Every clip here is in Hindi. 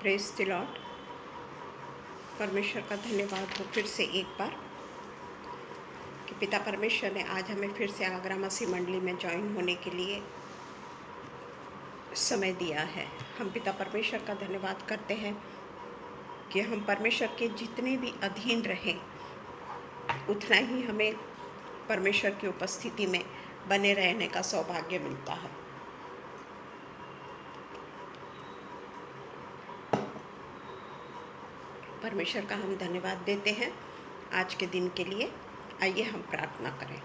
Praise the Lord. परमेश्वर का धन्यवाद हो फिर से एक बार कि पिता परमेश्वर ने आज हमें फिर से आगरा मसीह मंडली में ज्वाइन होने के लिए समय दिया है। हम पिता परमेश्वर का धन्यवाद करते हैं कि हम परमेश्वर के जितने भी अधीन रहें उतना ही हमें परमेश्वर की उपस्थिति में बने रहने का सौभाग्य मिलता है। परमेश्वर का हम धन्यवाद देते हैं आज के दिन के लिए। आइए हम प्रार्थना करें।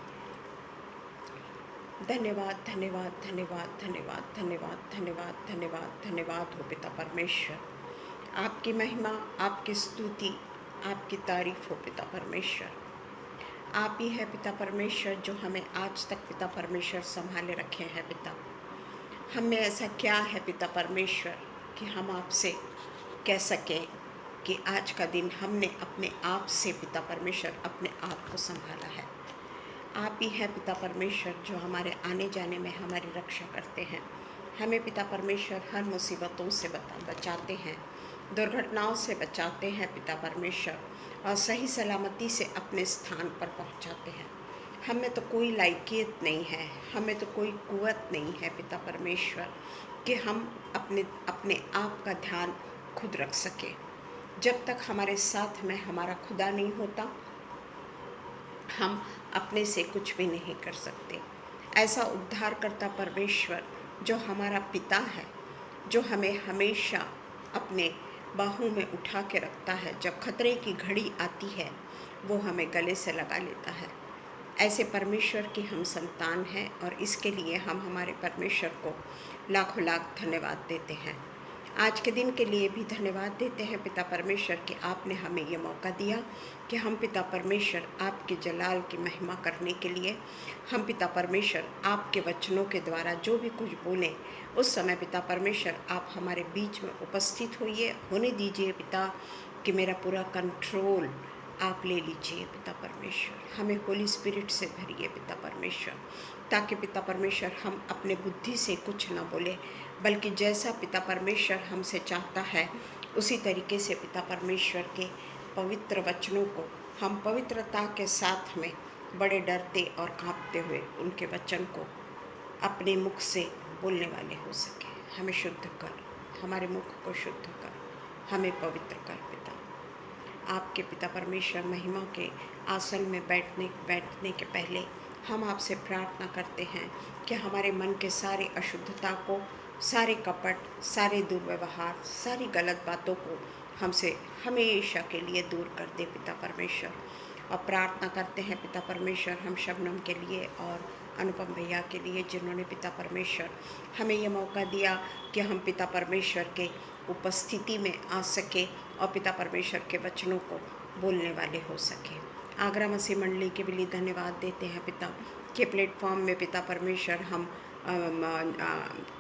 धन्यवाद धन्यवाद धन्यवाद धन्यवाद धन्यवाद धन्यवाद धन्यवाद धन्यवाद हो पिता परमेश्वर। आपकी महिमा, आपकी स्तुति, आपकी तारीफ हो पिता परमेश्वर। आप ही है पिता परमेश्वर जो हमें आज तक पिता परमेश्वर संभाले रखे हैं। पिता, हम में ऐसा क्या है पिता परमेश्वर कि हम आपसे कह सकें कि आज का दिन हमने अपने आप से पिता परमेश्वर अपने आप को संभाला है। आप ही हैं पिता परमेश्वर जो हमारे आने जाने में हमारी रक्षा करते हैं। हमें पिता परमेश्वर हर मुसीबतों से बचाते हैं, दुर्घटनाओं से बचाते हैं पिता परमेश्वर, और सही सलामती से अपने स्थान पर पहुंचाते हैं। हमें तो कोई लायकियत नहीं है, हमें तो कोई कुव्वत नहीं है पिता परमेश्वर कि हम अपने आप का ध्यान खुद रख सकें। जब तक हमारे साथ में हमारा खुदा नहीं होता हम अपने से कुछ भी नहीं कर सकते। ऐसा उद्धारकर्ता परमेश्वर जो हमारा पिता है, जो हमें हमेशा अपने बाहों में उठा के रखता है, जब खतरे की घड़ी आती है वो हमें गले से लगा लेता है। ऐसे परमेश्वर की हम संतान हैं और इसके लिए हम हमारे परमेश्वर को लाखों लाख धन्यवाद देते हैं। आज के दिन के लिए भी धन्यवाद देते हैं पिता परमेश्वर कि आपने हमें ये मौका दिया कि हम पिता परमेश्वर आपके जलाल की महिमा करने के लिए, हम पिता परमेश्वर आपके वचनों के द्वारा जो भी कुछ बोलें उस समय पिता परमेश्वर आप हमारे बीच में उपस्थित होने दीजिए पिता, कि मेरा पूरा कंट्रोल आप ले लीजिए पिता परमेश्वर। हमें होली स्पिरिट से भरिए पिता परमेश्वर, ताकि पिता परमेश्वर हम अपने बुद्धि से कुछ ना बोले, बल्कि जैसा पिता परमेश्वर हमसे चाहता है उसी तरीके से पिता परमेश्वर के पवित्र वचनों को हम पवित्रता के साथ में बड़े डरते और कांपते हुए उनके वचन को अपने मुख से बोलने वाले हो सके। हमें शुद्ध कर, हमारे मुख को शुद्ध कर, हमें पवित्र कर पिता। आपके पिता परमेश्वर महिमा के आसन में बैठने के पहले हम आपसे प्रार्थना करते हैं कि हमारे मन के सारे अशुद्धता को, सारे कपट, सारे दुर्व्यवहार, सारी गलत बातों को हमसे हमेशा के लिए दूर कर दे पिता परमेश्वर। और प्रार्थना करते हैं पिता परमेश्वर हम शबनम के लिए और अनुपम भैया के लिए, जिन्होंने पिता परमेश्वर हमें ये मौका दिया कि हम पिता परमेश्वर के उपस्थिति में आ सके और पिता परमेश्वर के वचनों को बोलने वाले हो सके। आगरा मसीह मंडली के लिए धन्यवाद देते हैं पिता के प्लेटफॉर्म में पिता परमेश्वर हम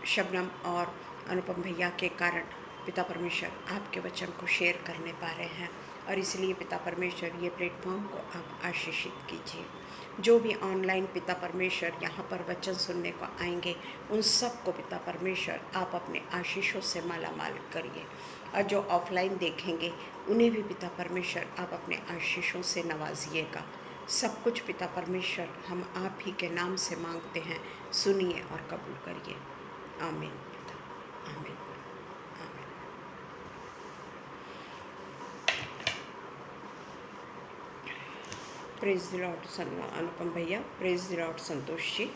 शबनम और अनुपम भैया के कारण पिता परमेश्वर आपके वचन को शेयर करने पा रहे हैं, और इसलिए पिता परमेश्वर ये प्लेटफॉर्म को आप आशीषित कीजिए। जो भी ऑनलाइन पिता परमेश्वर यहाँ पर वचन सुनने को आएंगे उन सब को पिता परमेश्वर आप अपने आशीषों से मालामाल करिए, और जो ऑफलाइन देखेंगे उन्हें भी पिता परमेश्वर आप अपने आशीषों से नवाजिएगा। सब कुछ पिता परमेश्वर हम आप ही के नाम से मांगते हैं, सुनिए और कबूल करिए। आमीन पिता, आमीन, आमीन। प्रेज़ द लॉर्ड अनुपम भैया, praise the Lord Santosh ji,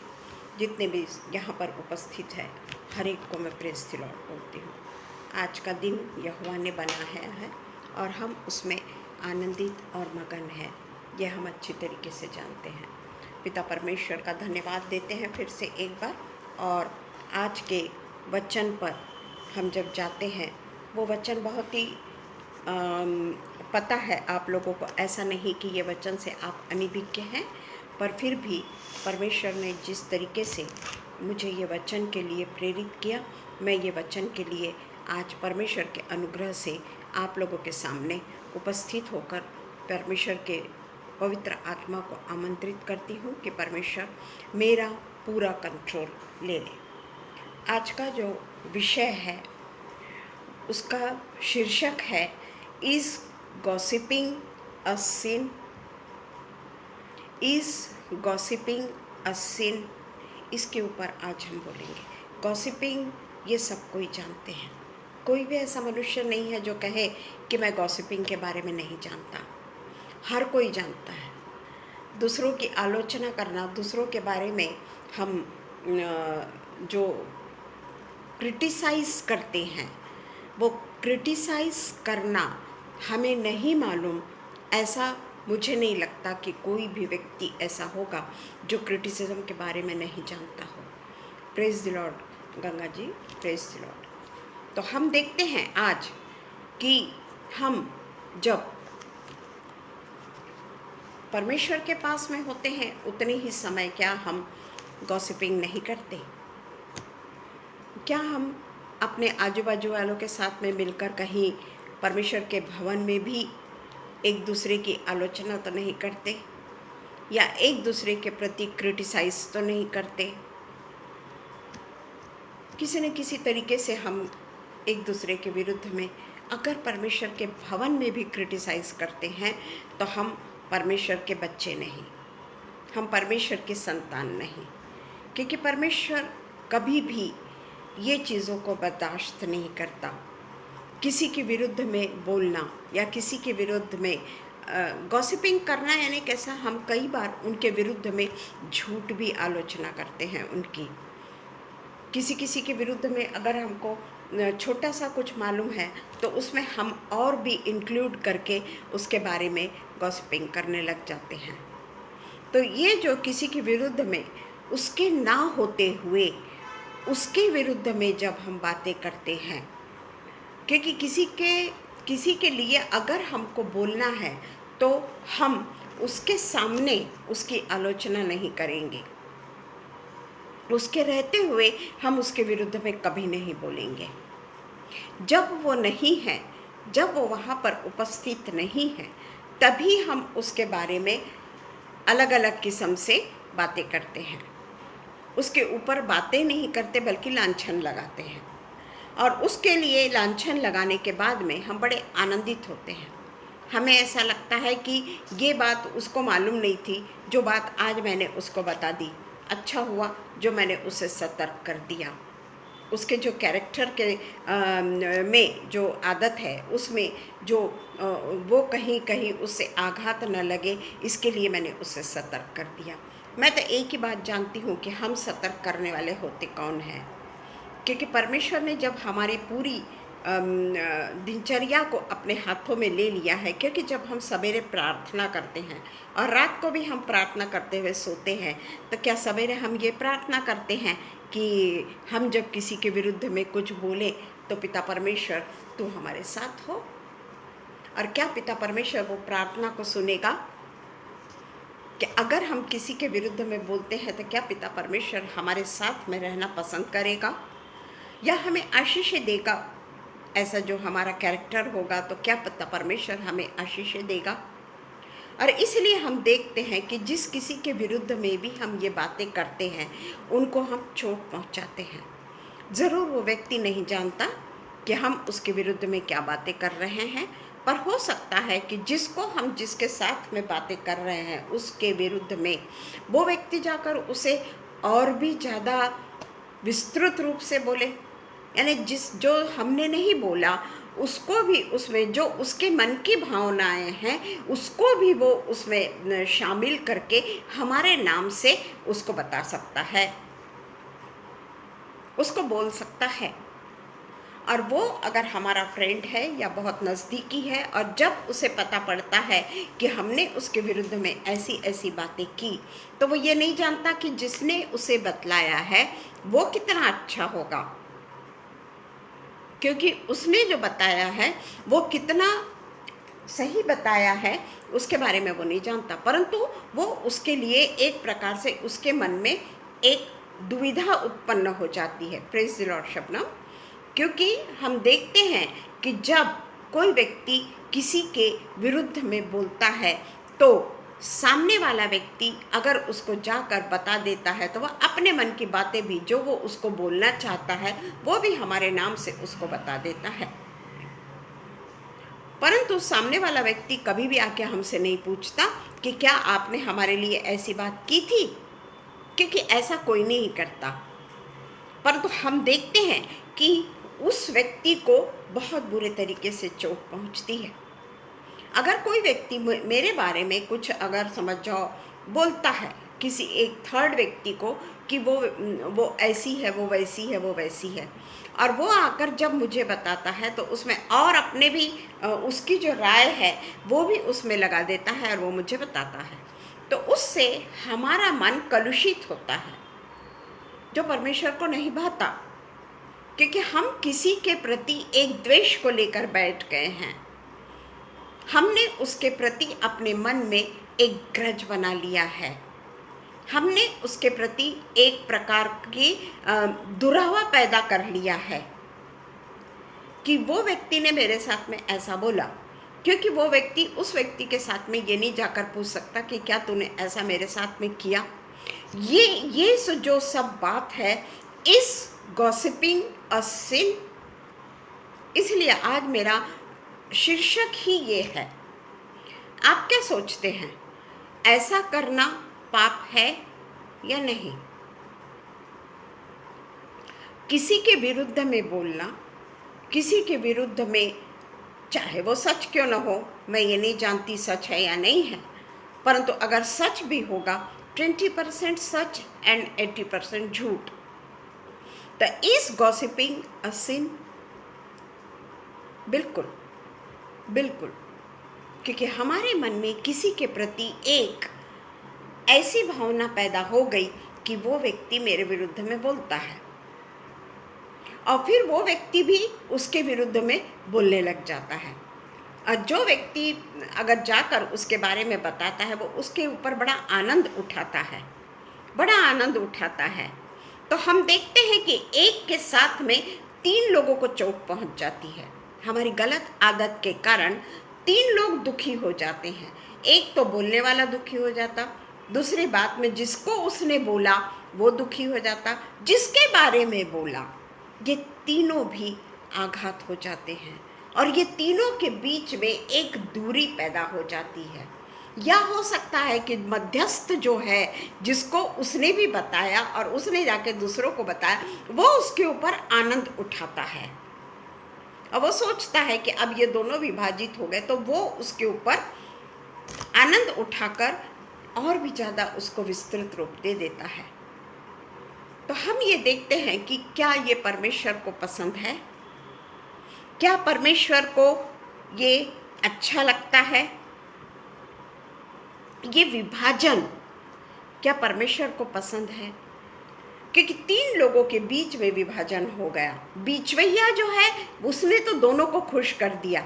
जितने भी यहाँ पर उपस्थित है हर एक को मैं प्रेज़ द लॉर्ड बोलती हूँ। आज का दिन यहोवा ने बनाया है और हम उसमें आनंदित और मगन हैं, यह हम अच्छी तरीके से जानते हैं। पिता परमेश्वर का धन्यवाद देते हैं फिर से एक बार। और आज के वचन पर हम जब जाते हैं वो वचन बहुत ही पता है आप लोगों को, ऐसा नहीं कि ये वचन से आप अनभिज्ञ हैं, पर फिर भी परमेश्वर ने जिस तरीके से मुझे ये वचन के लिए प्रेरित किया, मैं ये वचन के लिए आज परमेश्वर के अनुग्रह से आप लोगों के सामने उपस्थित होकर परमेश्वर के पवित्र आत्मा को आमंत्रित करती हूँ कि परमेश्वर मेरा पूरा कंट्रोल ले ले। आज का जो विषय है उसका शीर्षक है is gossiping a sin, is gossiping a sin. इसके ऊपर आज हम बोलेंगे। गॉसिपिंग ये सब कोई जानते हैं, कोई भी ऐसा मनुष्य नहीं है जो कहे कि मैं गॉसिपिंग के बारे में नहीं जानता। हर कोई जानता है। दूसरों की आलोचना करना, दूसरों के बारे में हम जो क्रिटिसाइज़ करते हैं, वो क्रिटिसाइज़ करना हमें नहीं मालूम। ऐसा मुझे नहीं लगता कि कोई भी व्यक्ति ऐसा होगा जो क्रिटिसिज्म के बारे में नहीं जानता हो। Praise the Lord Ganga ji, praise the Lord. तो हम देखते हैं आज कि हम जब परमेश्वर के पास में होते हैं उतने ही समय क्या हम गॉसिपिंग नहीं करते? क्या हम अपने आजू बाजू वालों के साथ में मिलकर कहीं परमेश्वर के भवन में भी एक दूसरे की आलोचना तो नहीं करते, या एक दूसरे के प्रति क्रिटिसाइज तो नहीं करते? किसी न किसी तरीके से हम एक दूसरे के विरुद्ध में अगर परमेश्वर के भवन में भी क्रिटिसाइज करते हैं तो हम परमेश्वर के बच्चे नहीं, हम परमेश्वर के संतान नहीं। क्योंकि परमेश्वर कभी भी ये चीज़ों को बर्दाश्त नहीं करता। किसी के विरुद्ध में बोलना या किसी के विरुद्ध में गॉसिपिंग करना, यानी कैसा, हम कई बार उनके विरुद्ध में झूठ भी आलोचना करते हैं उनकी। किसी के विरुद्ध में अगर हमको छोटा सा कुछ मालूम है तो उसमें हम और भी इंक्लूड करके उसके बारे में गॉसिपिंग करने लग जाते हैं। तो ये जो किसी के विरुद्ध में उसके ना होते हुए उसके विरुद्ध में जब हम बातें करते हैं, क्योंकि किसी के लिए अगर हमको बोलना है तो हम उसके सामने उसकी आलोचना नहीं करेंगे, उसके रहते हुए हम उसके विरुद्ध में कभी नहीं बोलेंगे। जब वो नहीं है, जब वो वहाँ पर उपस्थित नहीं है, तभी हम उसके बारे में अलग अलग किस्म से बातें करते हैं। उसके ऊपर बातें नहीं करते बल्कि लांछन लगाते हैं, और उसके लिए लांछन लगाने के बाद में हम बड़े आनंदित होते हैं। हमें ऐसा लगता है कि ये बात उसको मालूम नहीं थी, जो बात आज मैंने उसको बता दी। अच्छा हुआ जो मैंने उसे सतर्क कर दिया। उसके जो कैरेक्टर के में जो आदत है उसमें जो वो कहीं कहीं उससे आघात न लगे, इसके लिए मैंने उसे सतर्क कर दिया। मैं तो एक ही बात जानती हूँ कि हम सतर्क करने वाले होते कौन हैं, क्योंकि परमेश्वर ने जब हमारी पूरी दिनचर्या को अपने हाथों में ले लिया है। क्योंकि जब हम सवेरे प्रार्थना करते हैं और रात को भी हम प्रार्थना करते हुए सोते हैं, तो क्या सवेरे हम ये प्रार्थना करते हैं कि हम जब किसी के विरुद्ध में कुछ बोलें तो पिता परमेश्वर तू हमारे साथ हो? और क्या पिता परमेश्वर वो प्रार्थना को सुनेगा? कि अगर हम किसी के विरुद्ध में बोलते हैं तो क्या पिता परमेश्वर हमारे साथ में रहना पसंद करेगा या हमें आशीष देगा? ऐसा जो हमारा कैरेक्टर होगा तो क्या पिता परमेश्वर हमें आशीष देगा? और इसलिए हम देखते हैं कि जिस किसी के विरुद्ध में भी हम ये बातें करते हैं उनको हम चोट पहुंचाते हैं। ज़रूर वो व्यक्ति नहीं जानता कि हम उसके विरुद्ध में क्या बातें कर रहे हैं, पर हो सकता है कि जिसके साथ में बातें कर रहे हैं उसके विरुद्ध में वो व्यक्ति जाकर उसे और भी ज़्यादा विस्तृत रूप से बोले, यानी जो हमने नहीं बोला उसको भी उसमें जो उसके मन की भावनाएं हैं उसको भी वो उसमें शामिल करके हमारे नाम से उसको बता सकता है, उसको बोल सकता है। और वो अगर हमारा फ्रेंड है या बहुत नज़दीकी है, और जब उसे पता पड़ता है कि हमने उसके विरुद्ध में ऐसी ऐसी बातें की, तो वो ये नहीं जानता कि जिसने उसे बतलाया है वो कितना अच्छा होगा, क्योंकि उसने जो बताया है वो कितना सही बताया है उसके बारे में वो नहीं जानता। परंतु वो उसके लिए एक प्रकार से उसके मन में एक दुविधा उत्पन्न हो जाती है। Praise the Lord Shabnam. क्योंकि हम देखते हैं कि जब कोई व्यक्ति किसी के विरुद्ध में बोलता है तो सामने वाला व्यक्ति अगर उसको जाकर बता देता है तो वह अपने मन की बातें भी जो वो उसको बोलना चाहता है वो भी हमारे नाम से उसको बता देता है। परंतु सामने वाला व्यक्ति कभी भी आके हमसे नहीं पूछता कि क्या आपने हमारे लिए ऐसी बात की थी, क्योंकि ऐसा कोई नहीं करता। परंतु हम देखते हैं कि उस व्यक्ति को बहुत बुरे तरीके से चोट पहुंचती है। अगर कोई व्यक्ति मेरे बारे में कुछ अगर समझ जाओ बोलता है किसी एक थर्ड व्यक्ति को कि वो ऐसी है, वो वैसी है, वो वैसी है, और वो आकर जब मुझे बताता है तो उसमें और अपने भी उसकी जो राय है वो भी उसमें लगा देता है और वो मुझे बताता है, तो उससे हमारा मन कलुषित होता है, जो परमेश्वर को नहीं भाता, क्योंकि हम किसी के प्रति एक द्वेष को लेकर बैठ गए हैं। हमने उसके प्रति अपने मन में एक ग्रज बना लिया है। हमने उसके प्रति एक प्रकार की दुरावा पैदा कर लिया है कि वो व्यक्ति ने मेरे साथ में ऐसा बोला, क्योंकि वो व्यक्ति उस व्यक्ति के साथ में ये नहीं जाकर पूछ सकता कि क्या तूने ऐसा मेरे साथ में किया। ये जो सब बात है, इस गॉसिपिंग अ सिन, इसलिए आज मेरा शीर्षक ही ये है। आप क्या सोचते हैं, ऐसा करना पाप है या नहीं? किसी के विरुद्ध में बोलना, किसी के विरुद्ध में, चाहे वो सच क्यों ना हो, मैं ये नहीं जानती सच है या नहीं है, परंतु अगर सच भी होगा 20% सच एंड 80% झूठ। तो इज गॉसिपिंग अ सिन? बिल्कुल बिल्कुल, क्योंकि हमारे मन में किसी के प्रति एक ऐसी भावना पैदा हो गई कि वो व्यक्ति मेरे विरुद्ध में बोलता है, और फिर वो व्यक्ति भी उसके विरुद्ध में बोलने लग जाता है, और जो व्यक्ति अगर जाकर उसके बारे में बताता है वो उसके ऊपर बड़ा आनंद उठाता है, बड़ा आनंद उठाता है। तो हम देखते हैं कि एक के साथ में 3 लोगों को चोट पहुंच जाती है। हमारी गलत आदत के कारण 3 लोग दुखी हो जाते हैं। एक तो बोलने वाला दुखी हो जाता, दूसरी बात में जिसको उसने बोला वो दुखी हो जाता, जिसके बारे में बोला, ये तीनों भी आघात हो जाते हैं, और ये तीनों के बीच में एक दूरी पैदा हो जाती है। या हो सकता है कि मध्यस्थ जो है, जिसको उसने भी बताया और उसने जाके दूसरों को बताया, वो उसके ऊपर आनंद उठाता है, और वो सोचता है कि अब ये दोनों विभाजित हो गए, तो वो उसके ऊपर आनंद उठाकर और भी ज़्यादा उसको विस्तृत रूप दे देता है। तो हम ये देखते हैं कि क्या ये परमेश्वर को पसंद है? क्या परमेश्वर को ये अच्छा लगता है? ये विभाजन क्या परमेश्वर को पसंद है? क्योंकि 3 लोगों के बीच में विभाजन हो गया। बीचवैया जो है उसने तो दोनों को खुश कर दिया,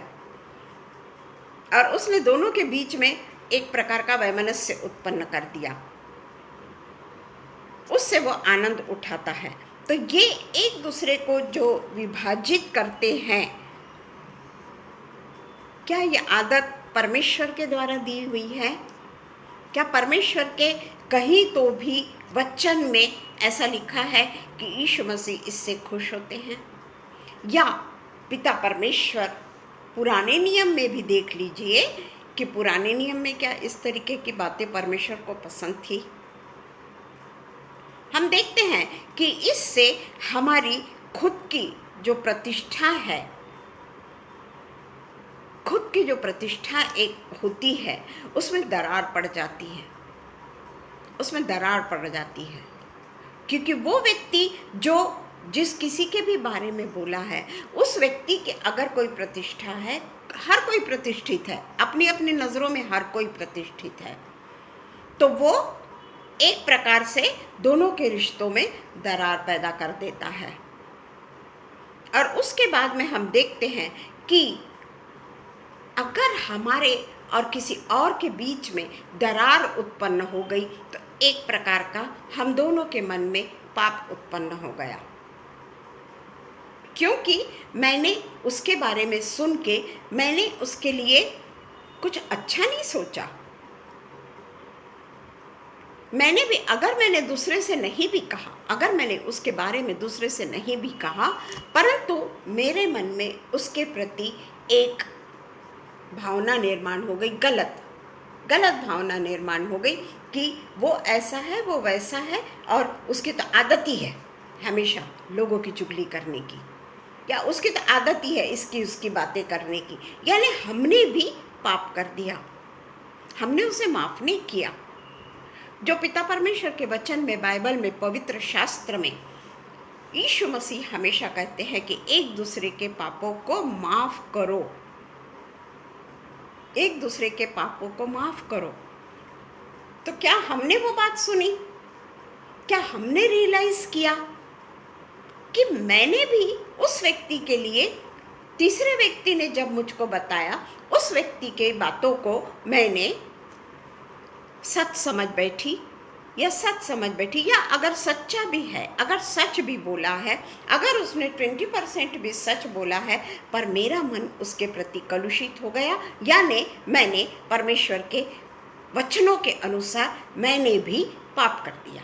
और उसने दोनों के बीच में एक प्रकार का वैमनस्य उत्पन्न कर दिया, उससे वो आनंद उठाता है। तो ये एक दूसरे को जो विभाजित करते हैं, क्या ये आदत परमेश्वर के द्वारा दी हुई है? क्या परमेश्वर के कहीं तो भी वचन में ऐसा लिखा है कि यीशु मसीह इससे खुश होते हैं? या पिता परमेश्वर, पुराने नियम में भी देख लीजिए कि पुराने नियम में क्या इस तरीके की बातें परमेश्वर को पसंद थी? हम देखते हैं कि इससे हमारी खुद की जो प्रतिष्ठा है, खुद की जो प्रतिष्ठा एक होती है, उसमें दरार पड़ जाती है, उसमें दरार पड़ जाती है। क्योंकि वो व्यक्ति जो जिस किसी के भी बारे में बोला है, उस व्यक्ति के अगर कोई प्रतिष्ठा है, हर कोई प्रतिष्ठित है, अपनी अपनी नज़रों में हर कोई प्रतिष्ठित है, तो वो एक प्रकार से दोनों के रिश्तों में दरार पैदा कर देता है। और उसके बाद में हम देखते हैं कि अगर हमारे और किसी और के बीच में दरार उत्पन्न हो गई, तो एक प्रकार का हम दोनों के मन में पाप उत्पन्न हो गया, क्योंकि मैंने उसके बारे में सुन के मैंने उसके लिए कुछ अच्छा नहीं सोचा। मैंने भी, अगर मैंने दूसरे से नहीं भी कहा, अगर मैंने उसके बारे में दूसरे से नहीं भी कहा, परंतु मेरे मन में उसके प्रति एक भावना निर्माण हो गई, गलत भावना निर्माण हो गई कि वो ऐसा है, वो वैसा है, और उसकी तो आदत ही है हमेशा लोगों की चुगली करने की, या उसकी तो आदत ही है इसकी उसकी बातें करने की। यानी हमने भी पाप कर दिया, हमने उसे माफ नहीं किया। जो पिता परमेश्वर के वचन में, बाइबल में, पवित्र शास्त्र में यीशु मसीह हमेशा कहते हैं कि एक दूसरे के पापों को माफ करो, एक दूसरे के पापों को माफ करो। तो क्या हमने वो बात सुनी? क्या हमने रियलाइज किया कि मैंने भी उस व्यक्ति के लिए, तीसरे व्यक्ति ने जब मुझको बताया, उस व्यक्ति के बातों को मैंने सच समझ बैठी, या अगर सच्चा भी है, अगर सच भी बोला है, अगर उसने 20% भी सच बोला है, पर मेरा मन उसके प्रति कलुषित हो गया, यानी मैंने परमेश्वर के वचनों के अनुसार मैंने भी पाप कर दिया।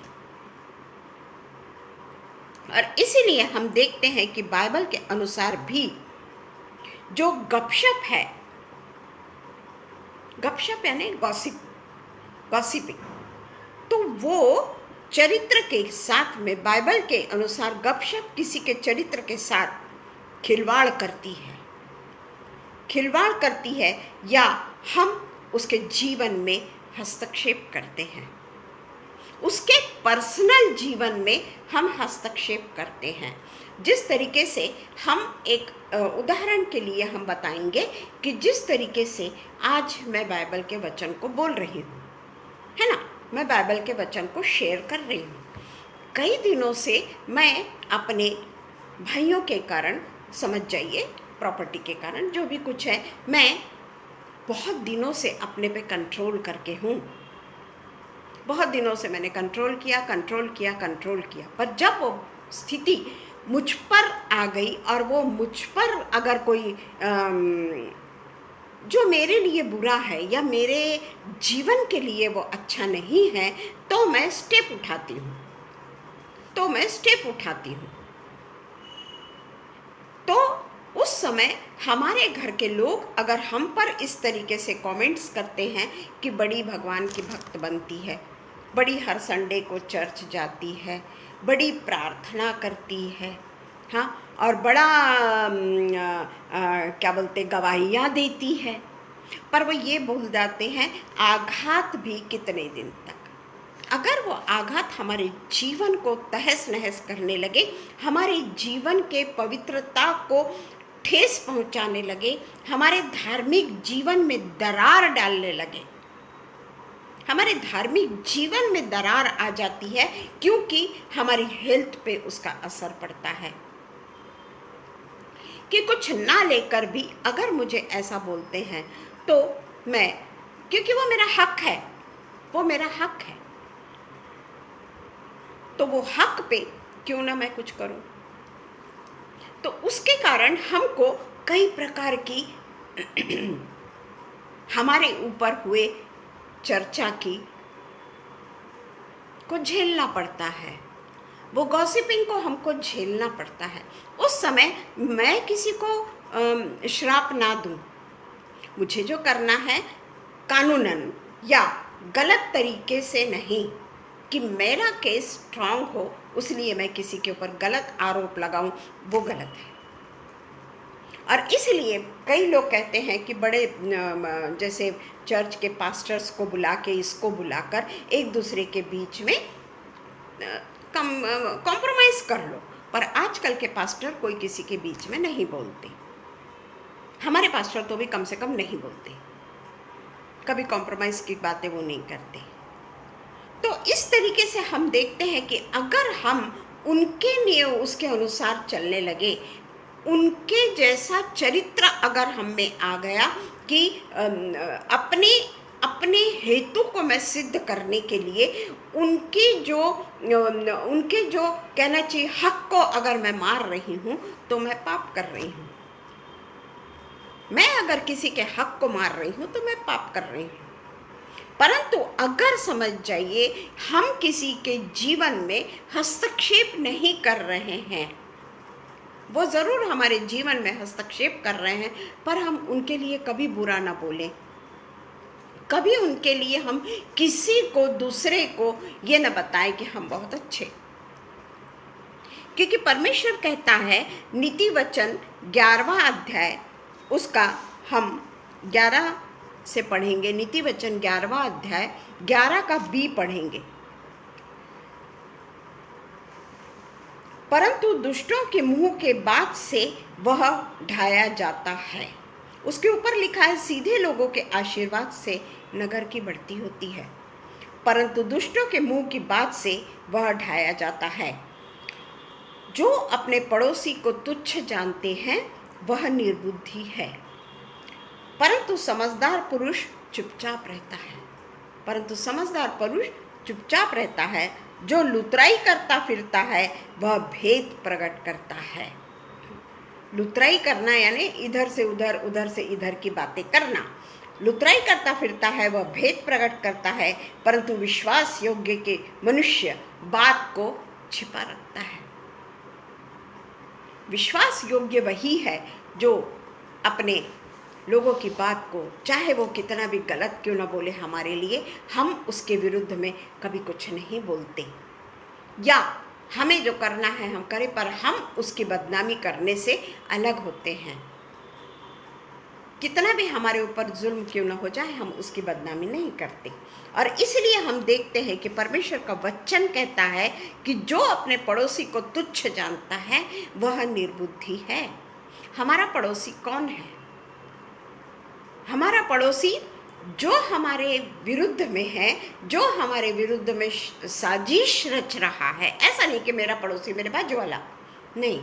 और इसीलिए हम देखते हैं कि बाइबल के अनुसार भी जो गपशप है, गपशप यानी गॉसिपिंग, तो वो चरित्र के साथ में, बाइबल के अनुसार गपशप किसी के चरित्र के साथ खिलवाड़ करती है, या हम उसके जीवन में हस्तक्षेप करते हैं, उसके पर्सनल जीवन में हम हस्तक्षेप करते हैं। जिस तरीके से हम एक उदाहरण के लिए हम बताएंगे कि जिस तरीके से आज मैं बाइबल के वचन को बोल रही हूँ, है ना, मैं बाइबल के वचन को शेयर कर रही हूँ। कई दिनों से मैं अपने भाइयों के कारण, समझ जाइए, प्रॉपर्टी के कारण, जो भी कुछ है, मैं बहुत दिनों से अपने पे कंट्रोल करके हूँ। बहुत दिनों से मैंने कंट्रोल किया, पर जब वो स्थिति मुझ पर आ गई, और वो मुझ पर अगर कोई जो मेरे लिए बुरा है या मेरे जीवन के लिए वो अच्छा नहीं है, तो मैं स्टेप उठाती हूँ। तो उस समय हमारे घर के लोग अगर हम पर इस तरीके से कमेंट्स करते हैं कि बड़ी भगवान की भक्त बनती है, बड़ी हर संडे को चर्च जाती है, बड़ी प्रार्थना करती है, हाँ, और बड़ा क्या बोलते, गवाहियाँ देती है, पर वो ये भूल जाते हैं आघात भी कितने दिन तक। अगर वो आघात हमारे जीवन को तहस नहस करने लगे, हमारे जीवन के पवित्रता को ठेस पहुंचाने लगे, हमारे धार्मिक जीवन में दरार डालने लगे, हमारे धार्मिक जीवन में दरार आ जाती है, क्योंकि हमारी हेल्थ पे उसका असर पड़ता है। कि कुछ ना लेकर भी अगर मुझे ऐसा बोलते हैं, तो मैं, क्योंकि वो मेरा हक है, तो वो हक पे क्यों ना मैं कुछ करूं। तो उसके कारण हमको कई प्रकार की हमारे ऊपर हुए चर्चा की को झेलना पड़ता है, वो गॉसिपिंग को हमको झेलना पड़ता है। उस समय मैं किसी को श्राप ना दूं, मुझे जो करना है कानूनन या गलत तरीके से नहीं, कि मेरा केस स्ट्रांग हो, उसलिए मैं किसी के ऊपर गलत आरोप लगाऊं, वो गलत है। और इसलिए कई लोग कहते हैं कि बड़े जैसे चर्च के पास्टर्स को बुला के, इसको बुलाकर एक दूसरे के बीच में कॉम्प्रोमाइज़ कर लो, पर आजकल के पास्टर कोई किसी के बीच में नहीं बोलते। हमारे पास्टर तो भी कम से कम नहीं बोलते, कभी कॉम्प्रोमाइज़ की बातें वो नहीं करते। तो इस तरीके से हम देखते हैं कि अगर हम उनके नियम उसके अनुसार चलने लगे, उनके जैसा चरित्र अगर हम में आ गया कि अपने हेतु को मैं सिद्ध करने के लिए उनके जो कहना चाहिए हक को अगर मैं मार रही हूँ, तो मैं पाप कर रही हूँ। मैं अगर किसी के हक को मार रही हूँ तो मैं पाप कर रही हूँ। परंतु अगर समझ जाइए हम किसी के जीवन में हस्तक्षेप नहीं कर रहे हैं, वो ज़रूर हमारे जीवन में हस्तक्षेप कर रहे हैं, पर हम उनके लिए कभी बुरा ना बोलें। कभी उनके लिए हम किसी को, दूसरे को ये न बताएं कि हम बहुत अच्छे, क्योंकि परमेश्वर कहता है, नीति वचन 11वां अध्याय, उसका हम 11 से पढ़ेंगे। नीति वचन 11वां अध्याय 11 का बी पढ़ेंगे। परंतु दुष्टों के मुंह के बात से वह ढाया जाता है। उसके ऊपर लिखा है, सीधे लोगों के आशीर्वाद से नगर की बढ़ती होती है, परंतु दुष्टों के मुंह की बात से वह ढाया जाता है। जो अपने पड़ोसी को तुच्छ जानते हैं वह निर्बुद्धि है, परंतु समझदार पुरुष चुपचाप रहता है। परंतु समझदार पुरुष चुपचाप रहता है। जो लुतराई करता फिरता है वह भेद प्रकट करता है। लुतराई करना यानी इधर से उधर, उधर से इधर की बातें करना। लुतराई करता फिरता है वह भेद प्रकट करता है, परंतु विश्वास योग्य के मनुष्य बात को छिपा रखता है। विश्वास योग्य वही है जो अपने लोगों की बात को, चाहे वो कितना भी गलत क्यों ना बोले हमारे लिए, हम उसके विरुद्ध में कभी कुछ नहीं बोलते, या हमें जो करना है हम करें, पर हम उसकी बदनामी करने से अलग होते हैं। कितना भी हमारे ऊपर जुल्म क्यों ना हो जाए, हम उसकी बदनामी नहीं करते। और इसलिए हम देखते हैं कि परमेश्वर का वचन कहता है कि जो अपने पड़ोसी को तुच्छ जानता है वह निर्बुद्धि है। हमारा पड़ोसी कौन है? हमारा पड़ोसी जो हमारे विरुद्ध में है, जो हमारे विरुद्ध में साजिश रच रहा है। ऐसा नहीं कि मेरा पड़ोसी मेरे बाजू वाला, नहीं,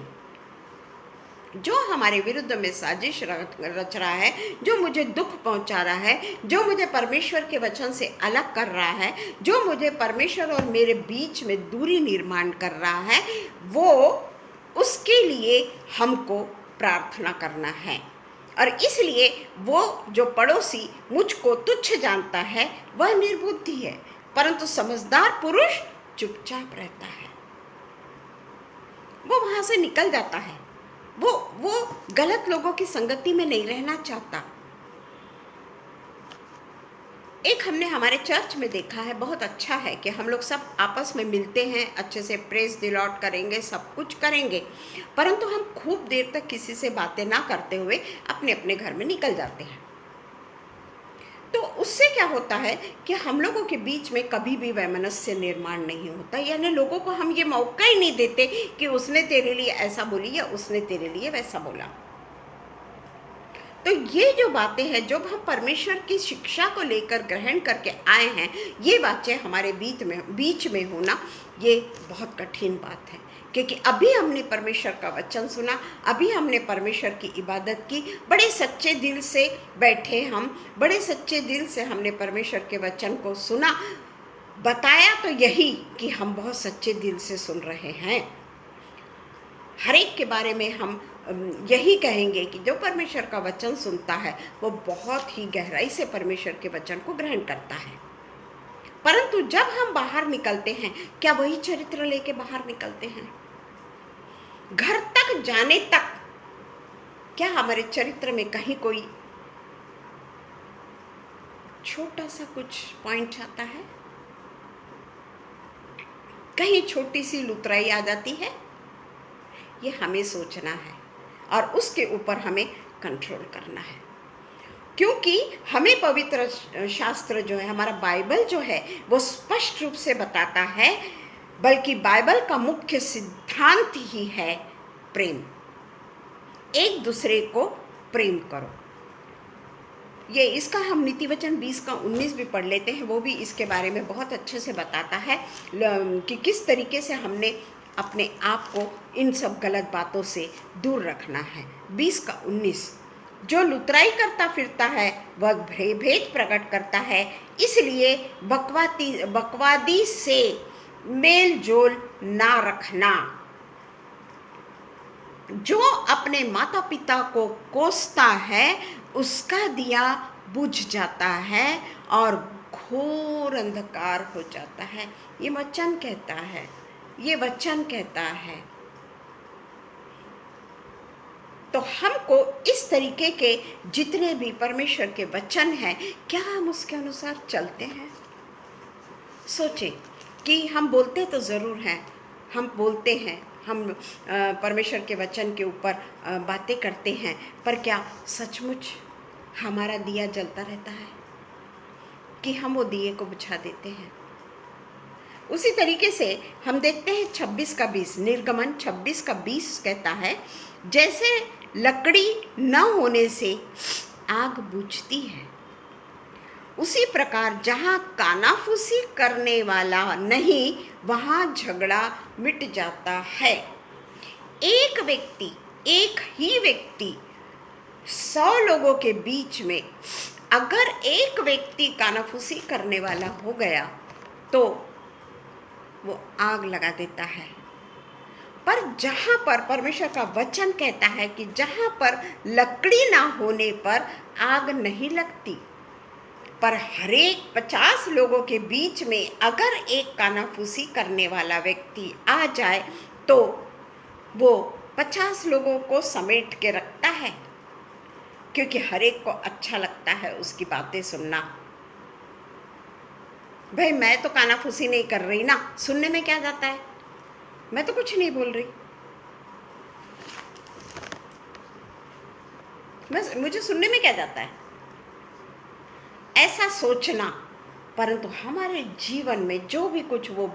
जो हमारे विरुद्ध में साजिश रच रहा है, जो मुझे दुख पहुंचा रहा है, जो मुझे परमेश्वर के वचन से अलग कर रहा है, जो मुझे परमेश्वर और मेरे बीच में दूरी निर्माण कर रहा है, वो उसके लिए हमको प्रार्थना करना है। और इसलिए वो जो पड़ोसी मुझको तुच्छ जानता है वह निर्बुद्धि है, परंतु समझदार पुरुष चुपचाप रहता है। वो वहां से निकल जाता है। वो गलत लोगों की संगति में नहीं रहना चाहता। एक हमने हमारे चर्च में देखा है, बहुत अच्छा है कि हम लोग सब आपस में मिलते हैं, अच्छे से प्रेज द लॉर्ड करेंगे, सब कुछ करेंगे, परंतु हम खूब देर तक किसी से बातें ना करते हुए अपने अपने घर में निकल जाते हैं। तो उससे क्या होता है कि हम लोगों के बीच में कभी भी वैमनस्य निर्माण नहीं होता, यानी लोगों को हम ये मौका ही नहीं देते कि उसने तेरे लिए ऐसा बोली या उसने तेरे लिए वैसा बोला। तो ये जो बातें हैं, जो हम परमेश्वर की शिक्षा को लेकर ग्रहण करके आए हैं, ये बातें हमारे बीच में होना ये बहुत कठिन बात है, क्योंकि अभी हमने परमेश्वर का वचन सुना, अभी हमने परमेश्वर की इबादत की, बड़े सच्चे दिल से बैठे हम, बड़े सच्चे दिल से हमने परमेश्वर के वचन को सुना। बताया तो यही कि हम बहुत सच्चे दिल से सुन रहे हैं। हर एक के बारे में हम यही कहेंगे कि जो परमेश्वर का वचन सुनता है वो बहुत ही गहराई से परमेश्वर के वचन को ग्रहण करता है। परंतु जब हम बाहर निकलते हैं, क्या वही चरित्र लेके बाहर निकलते हैं? घर तक जाने तक क्या हमारे चरित्र में कहीं कोई छोटा सा कुछ पॉइंट आता है? कहीं छोटी सी लुतराई आ जाती है? ये हमें सोचना है और उसके ऊपर हमें कंट्रोल करना है, क्योंकि हमें पवित्र शास्त्र जो है, हमारा बाइबल जो है, वो स्पष्ट रूप से बताता है, बल्कि बाइबल का मुख्य सिद्धांत ही है प्रेम। एक दूसरे को प्रेम करो। ये इसका हम नीति वचन 20 का 19 भी पढ़ लेते हैं, वो भी इसके बारे में बहुत अच्छे से बताता है कि किस तरीके से हमने अपने आप को इन सब गलत बातों से दूर रखना है। 20 का 19, जो लुतराई करता फिरता है वह भेद प्रकट करता है, इसलिए बकवादी से मेल जोल ना रखना। जो अपने माता पिता को कोसता है उसका दिया बुझ जाता है और घोर अंधकार हो जाता है। ये वचन कहता है, ये वचन कहता है। तो हमको इस तरीके के जितने भी परमेश्वर के वचन हैं, क्या हम उसके अनुसार चलते हैं? सोचें कि हम बोलते तो ज़रूर हैं, हम बोलते हैं, हम परमेश्वर के वचन के ऊपर बातें करते हैं, पर क्या सचमुच हमारा दिया जलता रहता है कि हम वो दिए को बुझा देते हैं? उसी तरीके से हम देखते हैं 26:20, निर्गमन 26:20 कहता है, जैसे लकड़ी न होने से आग बुझती है, उसी प्रकार जहाँ कानाफूसी करने वाला नहीं, वहाँ झगड़ा मिट जाता है। एक ही व्यक्ति 100 लोगों के बीच में अगर एक व्यक्ति कानाफूसी करने वाला हो गया तो वो आग लगा देता है। पर जहाँ पर परमेश्वर का वचन कहता है कि जहाँ पर लकड़ी ना होने पर आग नहीं लगती, पर हरेक 50 लोगों के बीच में अगर एक कानाफूसी करने वाला व्यक्ति आ जाए तो वो 50 लोगों को समेट के रखता है, क्योंकि हरेक को अच्छा लगता है उसकी बातें सुनना। भाई मैं तो कानाफूसी नहीं कर रही ना, सुनने में क्या जाता है, मैं तो कुछ नहीं बोल रही, मुझे सुनने में क्या जाता है, ऐसा सोचना। परंतु हमारे जीवन में जो भी कुछ वो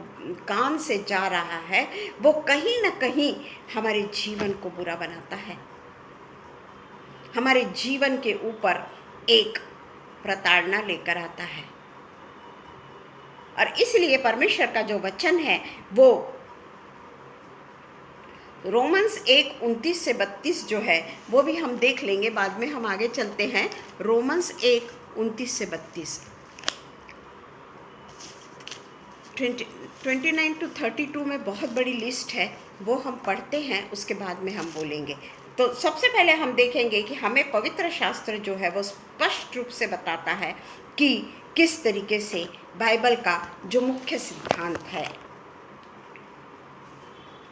कान से जा रहा है, वो कहीं ना कहीं हमारे जीवन को बुरा बनाता है, हमारे जीवन के ऊपर एक प्रताड़ना लेकर आता है। और इसलिए परमेश्वर का जो वचन है वो रोमन्स 1:29-32 जो है वो भी हम देख लेंगे, बाद में हम आगे चलते हैं। रोमन्स 1:29-32, 29-32 में बहुत बड़ी लिस्ट है, वो हम पढ़ते हैं, उसके बाद में हम बोलेंगे। तो सबसे पहले हम देखेंगे कि हमें पवित्र शास्त्र जो है वो स्पष्ट रूप से बताता है कि किस तरीके से बाइबल का जो मुख्य सिद्धांत है,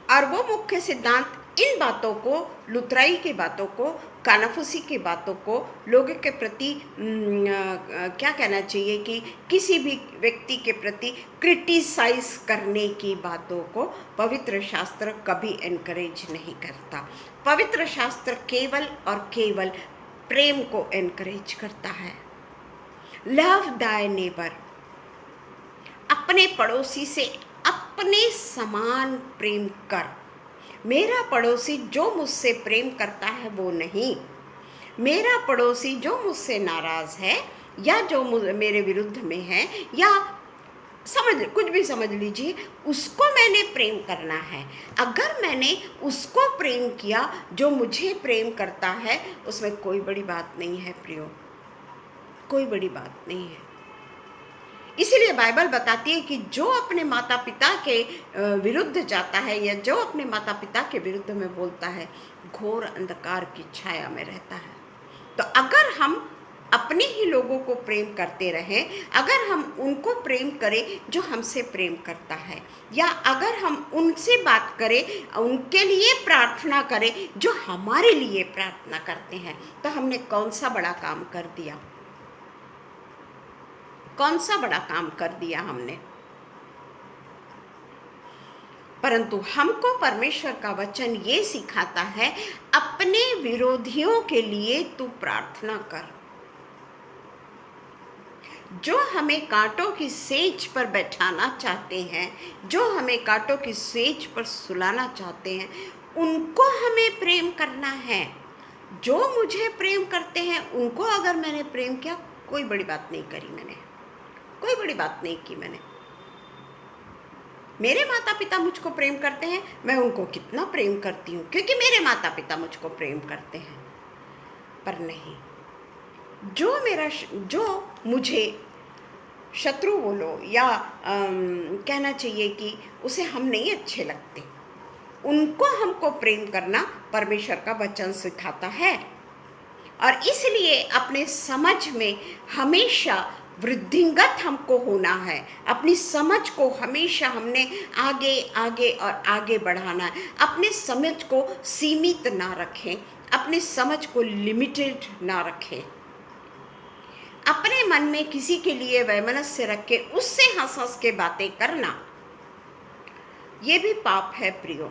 और वो मुख्य सिद्धांत इन बातों को, लुतराई की बातों को, कानाफूसी की बातों को, लोगों के प्रति क्या कहना चाहिए कि किसी भी व्यक्ति के प्रति क्रिटिसाइज करने की बातों को पवित्र शास्त्र कभी एनकरेज नहीं करता। पवित्र शास्त्र केवल और केवल प्रेम को एनकरेज करता है। लव दाय नेबर, अपने पड़ोसी से अपने समान प्रेम कर। मेरा पड़ोसी जो मुझसे प्रेम करता है वो नहीं, मेरा पड़ोसी जो मुझसे नाराज है या जो मेरे विरुद्ध में है, या कुछ भी समझ लीजिए, उसको मैंने प्रेम करना है। अगर मैंने उसको प्रेम किया जो मुझे प्रेम करता है, उसमें कोई बड़ी बात नहीं है प्रियो, कोई बड़ी बात नहीं है। इसीलिए बाइबल बताती है कि जो अपने माता पिता के विरुद्ध जाता है या जो अपने माता पिता के विरुद्ध में बोलता है, घोर अंधकार की छाया में रहता है। तो अगर हम अपने ही लोगों को प्रेम करते रहें, अगर हम उनको प्रेम करें जो हमसे प्रेम करता है, या अगर हम उनसे बात करें, उनके लिए प्रार्थना करें जो हमारे लिए प्रार्थना करते हैं, तो हमने कौन सा बड़ा काम कर दिया, कौन सा बड़ा काम कर दिया हमने। परंतु हमको परमेश्वर का वचन ये सिखाता है, अपने विरोधियों के लिए तू प्रार्थना कर। जो हमें कांटों की सेज पर बैठाना चाहते हैं, जो हमें कांटों की सेज पर सुलाना चाहते हैं, उनको हमें प्रेम करना है। जो मुझे प्रेम करते हैं उनको अगर मैंने प्रेम किया, कोई बड़ी बात नहीं करी मैंने, कोई बड़ी बात नहीं की मैंने। मेरे माता पिता मुझको प्रेम करते हैं, मैं उनको कितना प्रेम करती हूँ, क्योंकि मेरे माता पिता मुझको प्रेम करते हैं। पर नहीं, जो मुझे शत्रु बोलो या कहना चाहिए कि उसे हम नहीं अच्छे लगते, उनको हमको प्रेम करना परमेश्वर का वचन सिखाता है। और इसलिए अपने समझ में हमेशा वृद्धिंगत हमको होना है, अपनी समझ को हमेशा हमने आगे आगे और आगे बढ़ाना है। अपने समझ को सीमित ना रखें, अपनी समझ को लिमिटेड ना रखें। अपने मन में किसी के लिए वैमनस्य रख के उससे हंस हंस के बातें करना, ये भी पाप है प्रियो,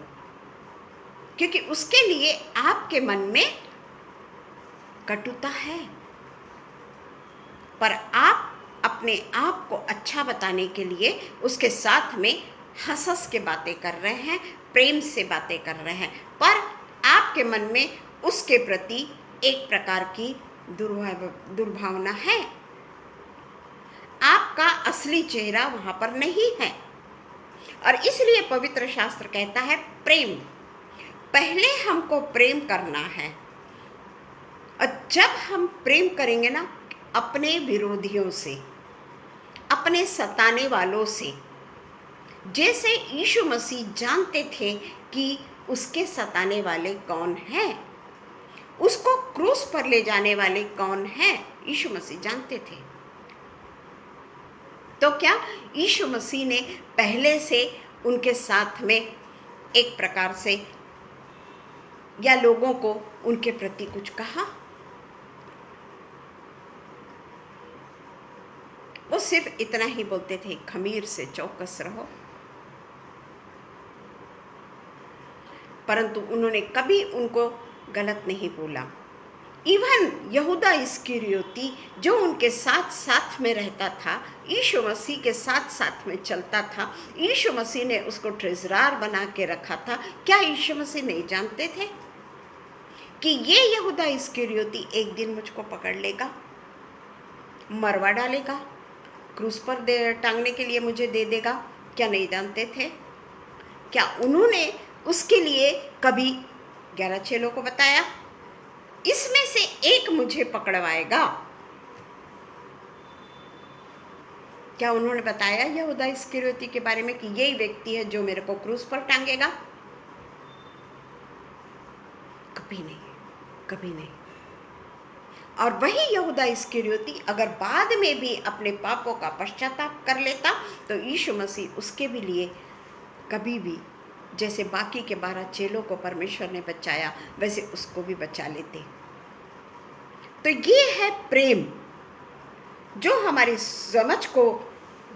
क्योंकि उसके लिए आपके मन में कटुता है। पर आप अपने आप को अच्छा बताने के लिए उसके साथ में हंस हंस के बातें कर रहे हैं, प्रेम से बातें कर रहे हैं, पर आपके मन में उसके प्रति एक प्रकार की दुर्भावना है। आपका असली चेहरा वहां पर नहीं है। और इसलिए पवित्र शास्त्र कहता है प्रेम, पहले हमको प्रेम करना है। और जब हम प्रेम करेंगे ना अपने विरोधियों से, अपने सताने वालों से, जैसे यीशु मसीह जानते थे कि उसके सताने वाले कौन हैं, उसको क्रूस पर ले जाने वाले कौन हैं, यीशु मसीह जानते थे। तो क्या यीशु मसीह ने पहले से उनके साथ में एक प्रकार से या लोगों को उनके प्रति कुछ कहा? वो सिर्फ इतना ही बोलते थे, खमीर से चौकस रहो। परंतु उन्होंने कभी उनको गलत नहीं बोला। इवन यहूदा इस्करियोती जो उनके साथ साथ में रहता था, यीशु मसीह के साथ साथ में चलता था, यीशु मसीह ने उसको ट्रेजरार बना के रखा था, क्या यीशु मसीह नहीं जानते थे कि ये यहूदा इस्करियोती एक दिन मुझको पकड़ लेगा, मरवा डालेगा, क्रूस पर टांगने के लिए मुझे दे देगा? क्या नहीं जानते थे? क्या उन्होंने उसके लिए कभी 11 चेलों को बताया इसमें से एक मुझे पकड़वाएगा? क्या उन्होंने बताया यहूदा इस्करियोती के बारे में कि यही व्यक्ति है जो मेरे को क्रूस पर टांगेगा? कभी नहीं, कभी नहीं। और वही यहूदा इस्करियोती अगर बाद में भी अपने पापों का पश्चाताप कर लेता तो यीशु मसीह उसके भी लिए कभी भी, जैसे बाकी के 12 चेलों को परमेश्वर ने बचाया, वैसे उसको भी बचा लेते। तो ये है प्रेम, जो हमारी समझ को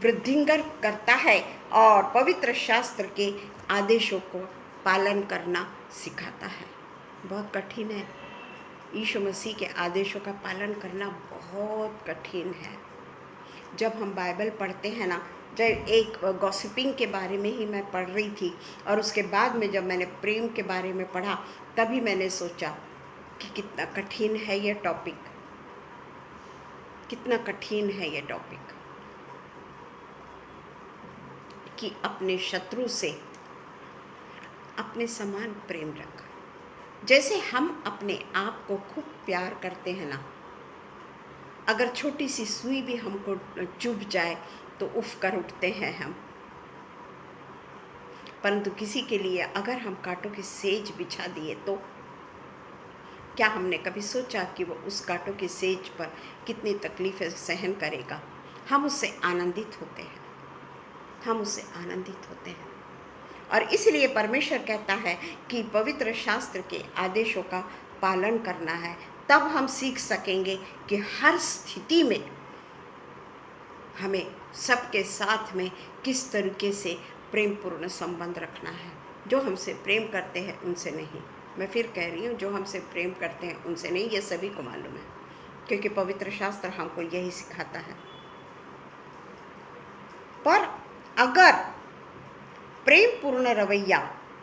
वृद्धिंगर करता है और पवित्र शास्त्र के आदेशों को पालन करना सिखाता है। बहुत कठिन है, यीशु मसीह के आदेशों का पालन करना बहुत कठिन है। जब हम बाइबल पढ़ते हैं ना, जब एक गॉसिपिंग के बारे में ही मैं पढ़ रही थी और उसके बाद में जब मैंने प्रेम के बारे में पढ़ा, तभी मैंने सोचा कि कितना कठिन है ये टॉपिक, कितना कठिन है ये टॉपिक, कि अपने शत्रु से अपने समान प्रेम रखा। जैसे हम अपने आप को खूब प्यार करते हैं ना, अगर छोटी सी सुई भी हमको चुभ जाए तो उफ कर उठते हैं हम, परंतु किसी के लिए अगर हम कांटों की सेज बिछा दिए तो क्या हमने कभी सोचा कि वो उस कांटों की सेज पर कितनी तकलीफें सहन करेगा? हम उससे आनंदित होते हैं, हम उससे आनंदित होते हैं। और इसलिए परमेश्वर कहता है कि पवित्र शास्त्र के आदेशों का पालन करना है, तब हम सीख सकेंगे कि हर स्थिति में हमें सबके साथ में किस तरीके से प्रेमपूर्ण संबंध रखना है। जो हमसे प्रेम करते हैं उनसे नहीं, मैं फिर कह रही हूँ, जो हमसे प्रेम करते हैं उनसे नहीं, ये सभी को मालूम है, क्योंकि पवित्र शास्त्र हमको यही सिखाता है। पर अगर प्रेमपूर्ण रवैया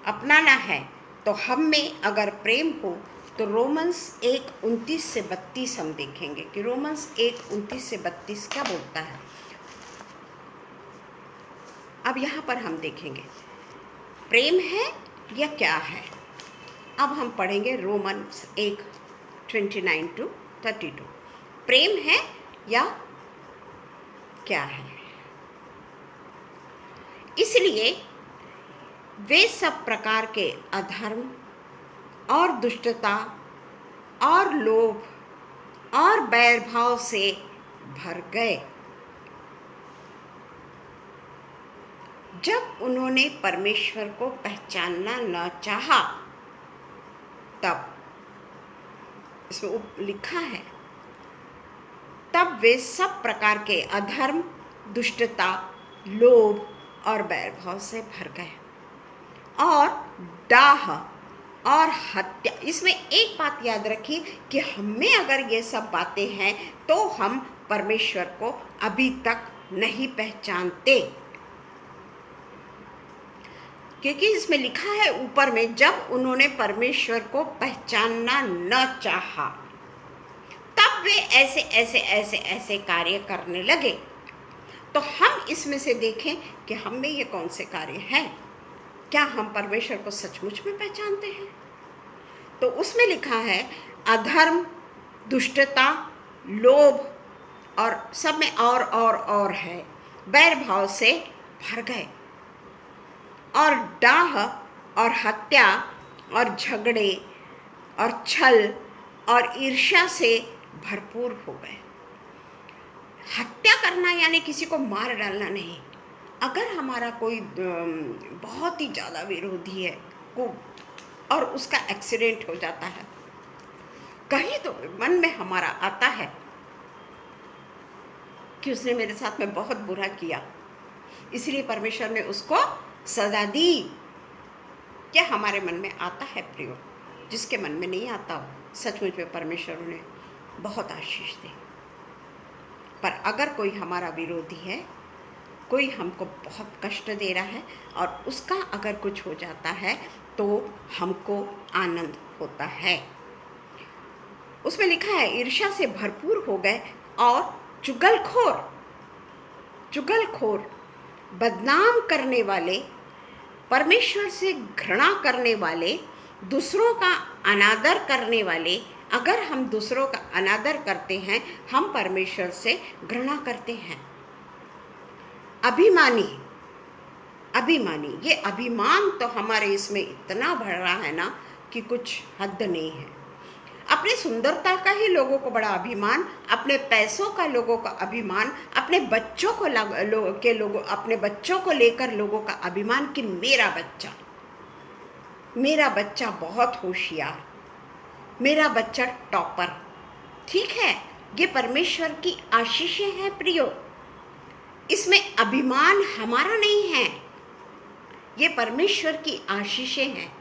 अपनाना है तो हम में अगर प्रेम हो तो रोमन्स 1:29 से 32 हम देखेंगे कि रोमन्स 1:29 से 32 क्या बोलता है। अब यहाँ पर हम देखेंगे प्रेम है या क्या है। अब हम पढ़ेंगे रोमन्स 1:29 to 32, प्रेम है या क्या है। इसलिए वे सब प्रकार के अधर्म और दुष्टता और लोभ और बैरभाव से भर गए। जब उन्होंने परमेश्वर को पहचानना न चाहा, तब इसमें लिखा है, तब वे सब प्रकार के अधर्म, दुष्टता, लोभ और वैरभाव से भर गए और डाह और हत्या। इसमें एक बात याद रखिए कि हमें अगर ये सब बातें हैं तो हम परमेश्वर को अभी तक नहीं पहचानते, क्योंकि इसमें लिखा है ऊपर में, जब उन्होंने परमेश्वर को पहचानना न चाहा तब वे ऐसे ऐसे ऐसे ऐसे कार्य करने लगे। तो हम इसमें से देखें कि हम में ये कौन से कार्य हैं। क्या हम परमेश्वर को सचमुच में पहचानते हैं? तो उसमें लिखा है अधर्म, दुष्टता, लोभ और सब में और है, बैर भाव से भर गए और डाह और हत्या और झगड़े और छल और ईर्ष्या से भरपूर हो गए। हत्या करना यानी किसी को मार डालना नहीं। अगर हमारा कोई बहुत ही ज़्यादा विरोधी है और उसका एक्सीडेंट हो जाता है, कहीं तो मन में हमारा आता है कि उसने मेरे साथ में बहुत बुरा किया, इसलिए परमेश्वर ने उसको सजा दी। क्या हमारे मन में आता है प्रियो? जिसके मन में नहीं आता हो, सचमुच में परमेश्वर उन्हें बहुत आशीष दे। पर अगर कोई हमारा विरोधी है, कोई हमको बहुत कष्ट दे रहा है और उसका अगर कुछ हो जाता है तो हमको आनंद होता है। उसमें लिखा है ईर्ष्या से भरपूर हो गए और चुगलखोर, बदनाम करने वाले, परमेश्वर से घृणा करने वाले, दूसरों का अनादर करने वाले। अगर हम दूसरों का अनादर करते हैं, हम परमेश्वर से घृणा करते हैं। अभिमानी, ये अभिमान तो हमारे इसमें इतना बढ़ रहा है ना कि कुछ हद नहीं है। अपनी सुंदरता का ही लोगों को बड़ा अभिमान, अपने पैसों का लोगों का अभिमान, अपने बच्चों को लेकर लोगों का अभिमान कि मेरा बच्चा बहुत होशियार, मेरा बच्चा टॉपर। ठीक है, ये परमेश्वर की आशीषें हैं प्रियो, इसमें अभिमान हमारा नहीं है, ये परमेश्वर की आशीषें हैं।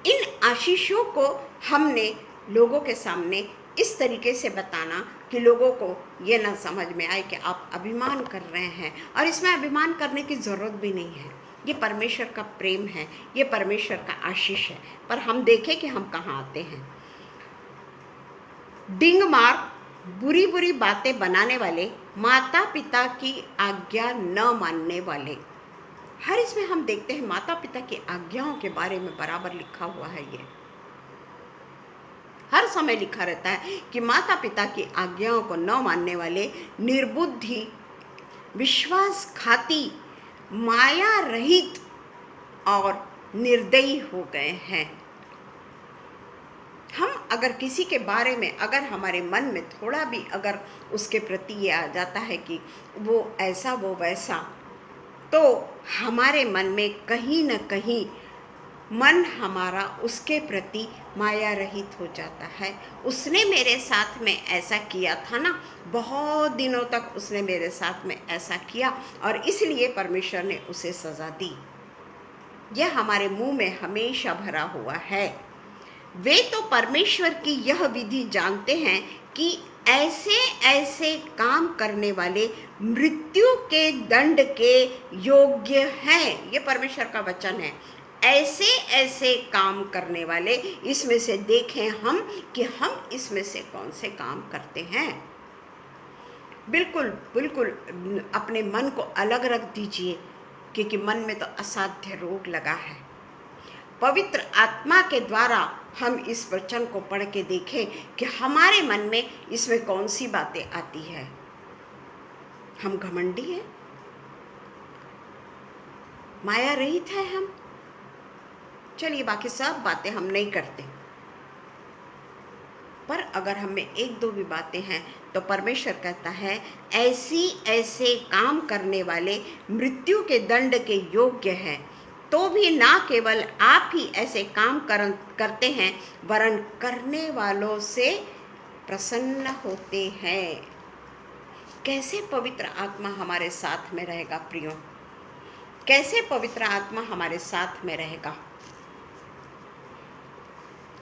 इन आशीषों को हमने लोगों के सामने इस तरीके से बताना कि लोगों को ये ना समझ में आए कि आप अभिमान कर रहे हैं, और इसमें अभिमान करने की ज़रूरत भी नहीं है। ये परमेश्वर का प्रेम है, ये परमेश्वर का आशीष है। पर हम देखें कि हम कहाँ आते हैं। डिंग मार, बुरी बुरी बातें बनाने वाले, माता पिता की आज्ञा न मानने वाले। हर इसमें हम देखते हैं माता पिता की आज्ञाओं के बारे में बराबर लिखा हुआ है। ये हर समय लिखा रहता है कि माता पिता की आज्ञाओं को न मानने वाले, निर्बुद्धि, विश्वासघाती, माया रहित और निर्दयी हो गए हैं। हम अगर किसी के बारे में, अगर हमारे मन में थोड़ा भी अगर उसके प्रति ये आ जाता है कि वो ऐसा वो वैसा, तो हमारे मन में कहीं न कहीं मन हमारा उसके प्रति माया रहित हो जाता है। उसने मेरे साथ में ऐसा किया था ना, बहुत दिनों तक उसने मेरे साथ में ऐसा किया और इसलिए परमेश्वर ने उसे सज़ा दी। यह हमारे मुंह में हमेशा भरा हुआ है। वे तो परमेश्वर की यह विधि जानते हैं कि ऐसे ऐसे काम करने वाले मृत्यु के दंड के योग्य हैं। ये परमेश्वर का वचन है। ऐसे ऐसे काम करने वाले, इसमें से देखें हम कि हम इसमें से कौन से काम करते हैं। बिल्कुल बिल्कुल अपने मन को अलग रख दीजिए, क्योंकि मन में तो असाध्य रोग लगा है। पवित्र आत्मा के द्वारा हम इस वचन को पढ़ के देखें कि हमारे मन में इसमें कौन सी बातें आती है। हम घमंडी हैं, माया रहित है हम। चलिए, बाकी सब बातें हम नहीं करते, पर अगर हमें एक दो भी बातें हैं तो परमेश्वर कहता है ऐसे काम करने वाले मृत्यु के दंड के योग्य हैं। तो भी ना केवल आप ही ऐसे काम करते हैं, वरन करने वालों से प्रसन्न होते हैं। कैसे पवित्र आत्मा हमारे साथ में रहेगा प्रियो? कैसे पवित्र आत्मा हमारे साथ में रहेगा?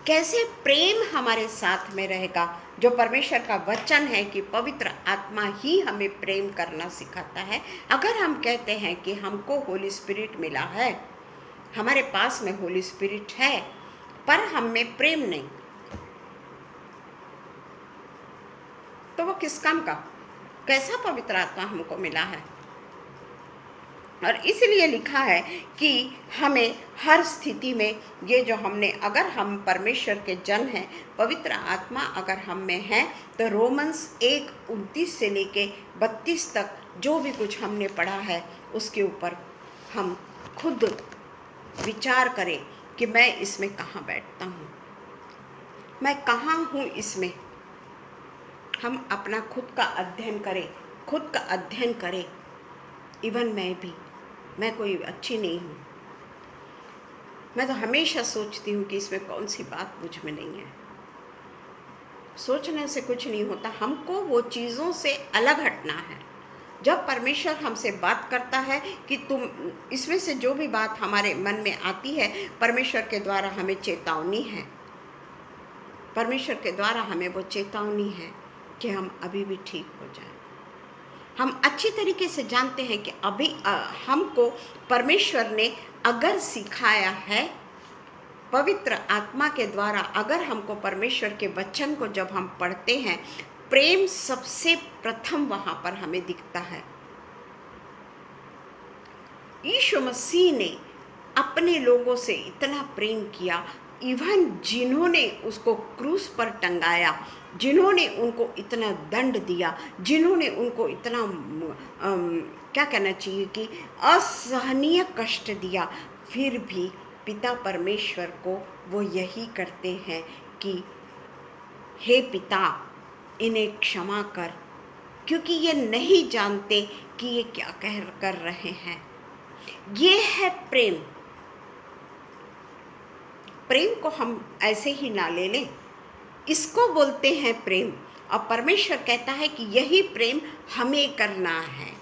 कैसे प्रेम हमारे साथ में रहेगा? जो परमेश्वर का वचन है कि पवित्र आत्मा ही हमें प्रेम करना सिखाता है। अगर हम कहते हैं कि हमको होली स्पिरिट मिला है, हमारे पास में होली स्पिरिट है, पर हम में प्रेम नहीं, तो वो किस काम का? कैसा पवित्र आत्मा हमको मिला है? और इसलिए लिखा है कि हमें हर स्थिति में ये जो हमने, अगर हम परमेश्वर के जन हैं, पवित्र आत्मा अगर हम में है, तो रोमन्स 1:29 से लेके 32 तक जो भी कुछ हमने पढ़ा है उसके ऊपर हम खुद विचार करें कि मैं इसमें कहाँ बैठता हूँ, मैं कहाँ हूँ इसमें। हम अपना खुद का अध्ययन करें, खुद का अध्ययन करें। इवन मैं कोई अच्छी नहीं हूँ। मैं तो हमेशा सोचती हूँ कि इसमें कौन सी बात मुझ में नहीं है। सोचने से कुछ नहीं होता, हमको वो चीज़ों से अलग हटना है। जब परमेश्वर हमसे बात करता है कि तुम, इसमें से जो भी बात हमारे मन में आती है, परमेश्वर के द्वारा हमें चेतावनी है। परमेश्वर के द्वारा हमें वो चेतावनी है कि हम अभी भी ठीक हो जाएं। हम अच्छी तरीके से जानते हैं कि अभी हमको परमेश्वर ने अगर सिखाया है पवित्र आत्मा के द्वारा, अगर हमको परमेश्वर के वचन को जब हम पढ़ते हैं, प्रेम सबसे प्रथम वहां पर हमें दिखता है। यीशु मसीह ने अपने लोगों से इतना प्रेम किया, इवन जिन्होंने उसको क्रूस पर टंगाया, जिन्होंने उनको इतना दंड दिया, जिन्होंने उनको इतना क्या कहना चाहिए कि असहनीय कष्ट दिया, फिर भी पिता परमेश्वर को वो यही करते हैं कि हे पिता, इन्हें क्षमा कर, क्योंकि ये नहीं जानते कि ये क्या कर रहे हैं। ये है प्रेम। प्रेम को हम ऐसे ही ना ले लें, इसको बोलते हैं प्रेम। और परमेश्वर कहता है कि यही प्रेम हमें करना है,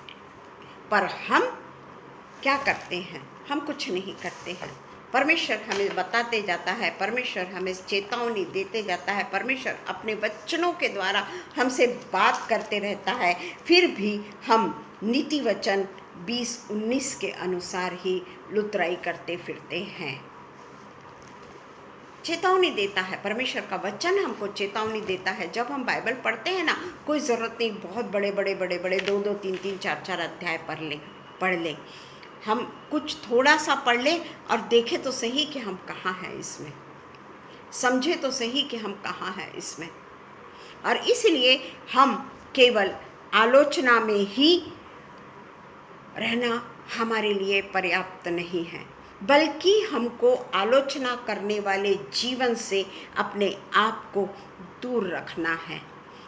पर हम क्या करते हैं? हम कुछ नहीं करते हैं। परमेश्वर हमें बताते जाता है, परमेश्वर हमें चेतावनी देते जाता है, परमेश्वर अपने वचनों के द्वारा हमसे बात करते रहता है, फिर भी हम नीति वचन 20:19 के अनुसार ही लुतराई करते फिरते हैं। चेतावनी देता है परमेश्वर का वचन, हमको चेतावनी देता है। जब हम बाइबल पढ़ते हैं ना, कोई ज़रूरत नहीं बहुत बड़े 2-2, 3-3, 4-4 अध्याय पढ़ लें। हम कुछ थोड़ा सा पढ़ लें और देखें तो सही कि हम कहाँ हैं इसमें, समझे तो सही कि हम कहाँ हैं इसमें। और इसलिए हम केवल आलोचना में ही रहना हमारे लिए पर्याप्त नहीं है, बल्कि हमको आलोचना करने वाले जीवन से अपने आप को दूर रखना है।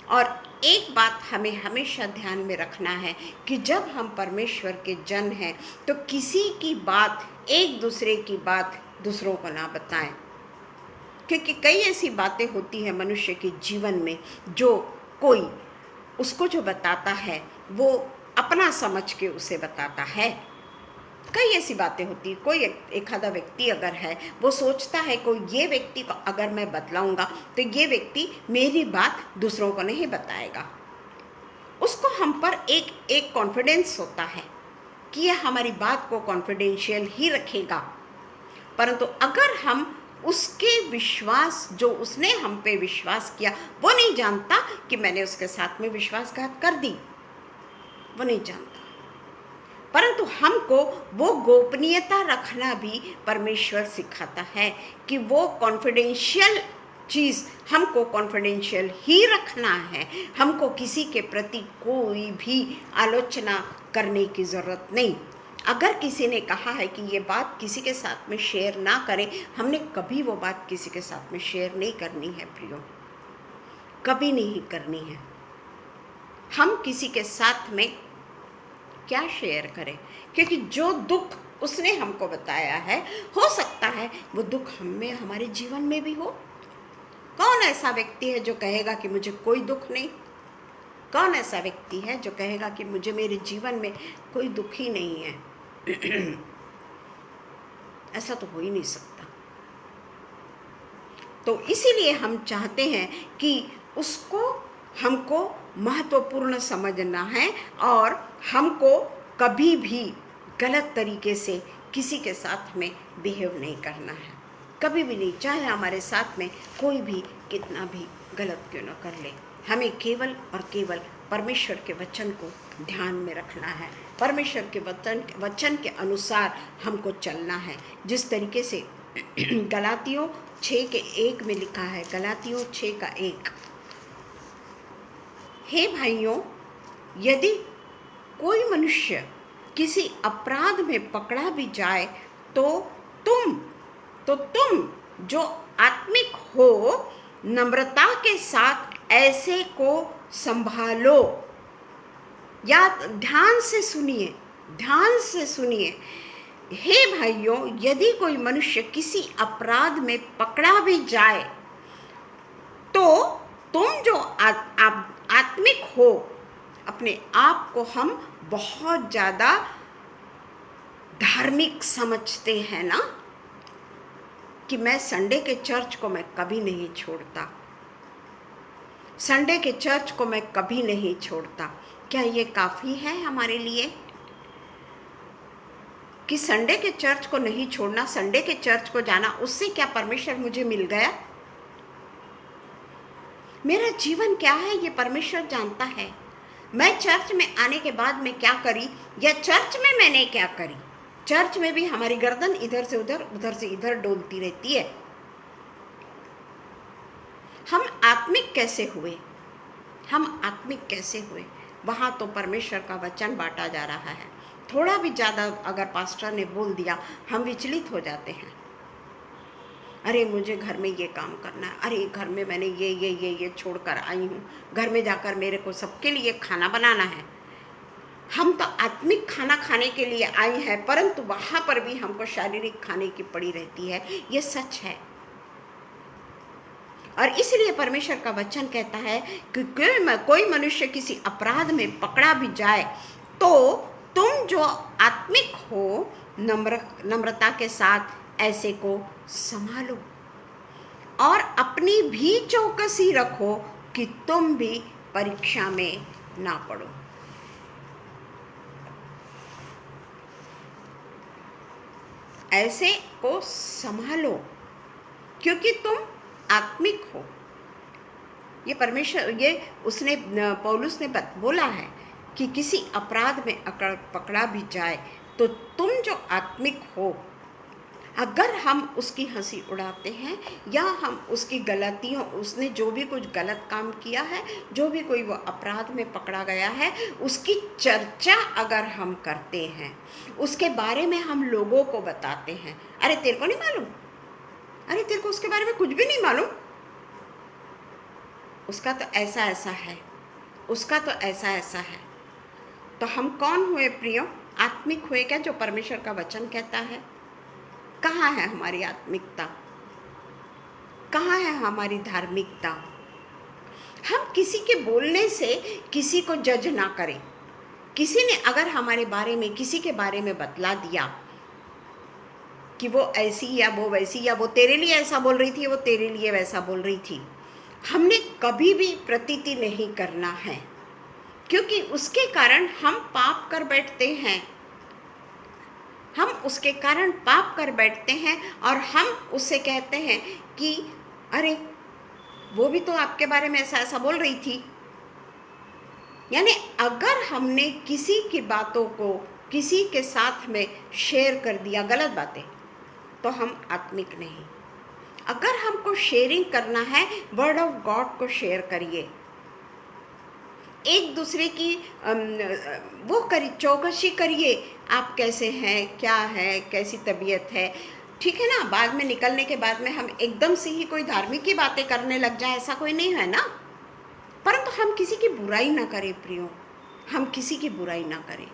और एक बात हमें हमेशा ध्यान में रखना है कि जब हम परमेश्वर के जन हैं, तो किसी की बात, एक दूसरे की बात दूसरों को ना बताएं, क्योंकि कई ऐसी बातें होती हैं मनुष्य के जीवन में, जो कोई उसको जो बताता है वो अपना समझ के उसे बताता है। कई ऐसी बातें होती, कोई एक आधा व्यक्ति अगर है, वो सोचता है कोई ये व्यक्ति को अगर मैं बतलाऊंगा तो ये व्यक्ति मेरी बात दूसरों को नहीं बताएगा। उसको हम पर एक कॉन्फिडेंस होता है कि ये हमारी बात को कॉन्फिडेंशियल ही रखेगा। परंतु अगर हम उसके विश्वास, जो उसने हम पे विश्वास किया, वो नहीं जानता कि मैंने उसके साथ में विश्वासघात कर दी, वो नहीं जानता। परंतु हमको वो गोपनीयता रखना भी परमेश्वर सिखाता है कि वो कॉन्फिडेंशियल चीज़ हमको कॉन्फिडेंशियल ही रखना है। हमको किसी के प्रति कोई भी आलोचना करने की ज़रूरत नहीं। अगर किसी ने कहा है कि ये बात किसी के साथ में शेयर ना करें, हमने कभी वो बात किसी के साथ में शेयर नहीं करनी है प्रियो, कभी नहीं करनी है। हम किसी के साथ में क्या शेयर करें, क्योंकि जो दुख उसने हमको बताया है। हो सकता है वो दुख हमें हमारे जीवन में भी हो। कौन ऐसा व्यक्ति है जो कहेगा कि मुझे कोई दुख नहीं? कौन ऐसा व्यक्ति है जो कहेगा कि मुझे मेरे जीवन में कोई दुख ही नहीं है? ऐसा तो हो ही नहीं सकता। तो इसीलिए हम चाहते हैं कि उसको हमको महत्वपूर्ण समझना है और हमको कभी भी गलत तरीके से किसी के साथ में बिहेव नहीं करना है, कभी भी नहीं, चाहे हमारे साथ में कोई भी कितना भी गलत क्यों न कर ले। हमें केवल और केवल परमेश्वर के वचन को ध्यान में रखना है, परमेश्वर के वचन के अनुसार हमको चलना है। जिस तरीके से गलातियों 6:1 में लिखा है, गलातियों 6:1, हे भाइयों, यदि कोई मनुष्य किसी अपराध में पकड़ा भी जाए तो तुम जो आत्मिक हो नम्रता के साथ ऐसे को संभालो। या ध्यान से सुनिए। हे भाइयों, यदि कोई मनुष्य किसी अपराध में पकड़ा भी जाए तो तुम जो आत्मिक हो, अपने आप को हम बहुत ज़्यादा धार्मिक समझते हैं ना, कि मैं संडे के चर्च को मैं कभी नहीं छोड़ता, संडे के चर्च को मैं कभी नहीं छोड़ता। क्या ये काफ़ी है हमारे लिए कि संडे के चर्च को नहीं छोड़ना, संडे के चर्च को जाना, उससे क्या परमेश्वर मुझे मिल गया? मेरा जीवन क्या है ये परमेश्वर जानता है। मैं चर्च में आने के बाद में क्या करी या चर्च में मैंने क्या करी। चर्च में भी हमारी गर्दन इधर से उधर, उधर से इधर डोलती रहती है। हम आत्मिक कैसे हुए? वहाँ तो परमेश्वर का वचन बांटा जा रहा है। थोड़ा भी ज़्यादा अगर पास्टर ने बोल दिया, हम विचलित हो जाते हैं। अरे मुझे घर में ये काम करना है, अरे घर में मैंने ये छोड़कर आई हूँ, घर में जाकर मेरे को सबके लिए खाना बनाना है। हम तो आत्मिक खाना खाने के लिए आए हैं, परंतु वहाँ पर भी हमको शारीरिक खाने की पड़ी रहती है। ये सच है। और इसलिए परमेश्वर का वचन कहता है कि कोई मनुष्य किसी अपराध में पकड़ा भी जाए तो तुम जो आत्मिक हो नम्रता के साथ ऐसे को संभालो और अपनी भी चौकसी रखो कि तुम भी परीक्षा में ना पड़ो। ऐसे को संभालो क्योंकि तुम आत्मिक हो। ये परमेश्वर, ये उसने पौलुस ने बोला है कि किसी अपराध में पकड़ा भी जाए तो तुम जो आत्मिक हो, अगर हम उसकी हंसी उड़ाते हैं या हम उसकी गलतियों, उसने जो भी कुछ गलत काम किया है, जो भी कोई वो अपराध में पकड़ा गया है, उसकी चर्चा अगर हम करते हैं, उसके बारे में हम लोगों को बताते हैं, अरे तेरे को नहीं मालूम, अरे तेरे को उसके बारे में कुछ भी नहीं मालूम, उसका तो ऐसा ऐसा है, उसका तो ऐसा ऐसा है। तो हम कौन हुए प्रियो? आत्मिक हुए क्या? जो परमेश्वर का वचन कहता है। कहाँ है हमारी आत्मिकता? कहाँ है हमारी धार्मिकता? हम किसी के बोलने से किसी को जज ना करें। किसी ने अगर हमारे बारे में, किसी के बारे में बतला दिया कि वो ऐसी या वो वैसी, या वो तेरे लिए ऐसा बोल रही थी, वो तेरे लिए वैसा बोल रही थी, हमने कभी भी प्रतीति नहीं करना है, क्योंकि उसके कारण हम पाप कर बैठते हैं। हम उसके कारण पाप कर बैठते हैं और हम उससे कहते हैं कि अरे वो भी तो आपके बारे में ऐसा ऐसा बोल रही थी। यानी अगर हमने किसी की बातों को किसी के साथ में शेयर कर दिया, गलत बातें, तो हम आत्मिक नहीं। अगर हमको शेयरिंग करना है, वर्ड ऑफ गॉड को शेयर करिए, एक दूसरे की वो करिए, चौकसी करिए, आप कैसे हैं, क्या है, कैसी तबीयत है, ठीक है ना। बाद में निकलने के बाद में हम एकदम से ही कोई धार्मिक की बातें करने लग जाए, ऐसा कोई नहीं है ना। परंतु हम किसी की बुराई ना करें प्रियो, हम किसी की बुराई ना करें।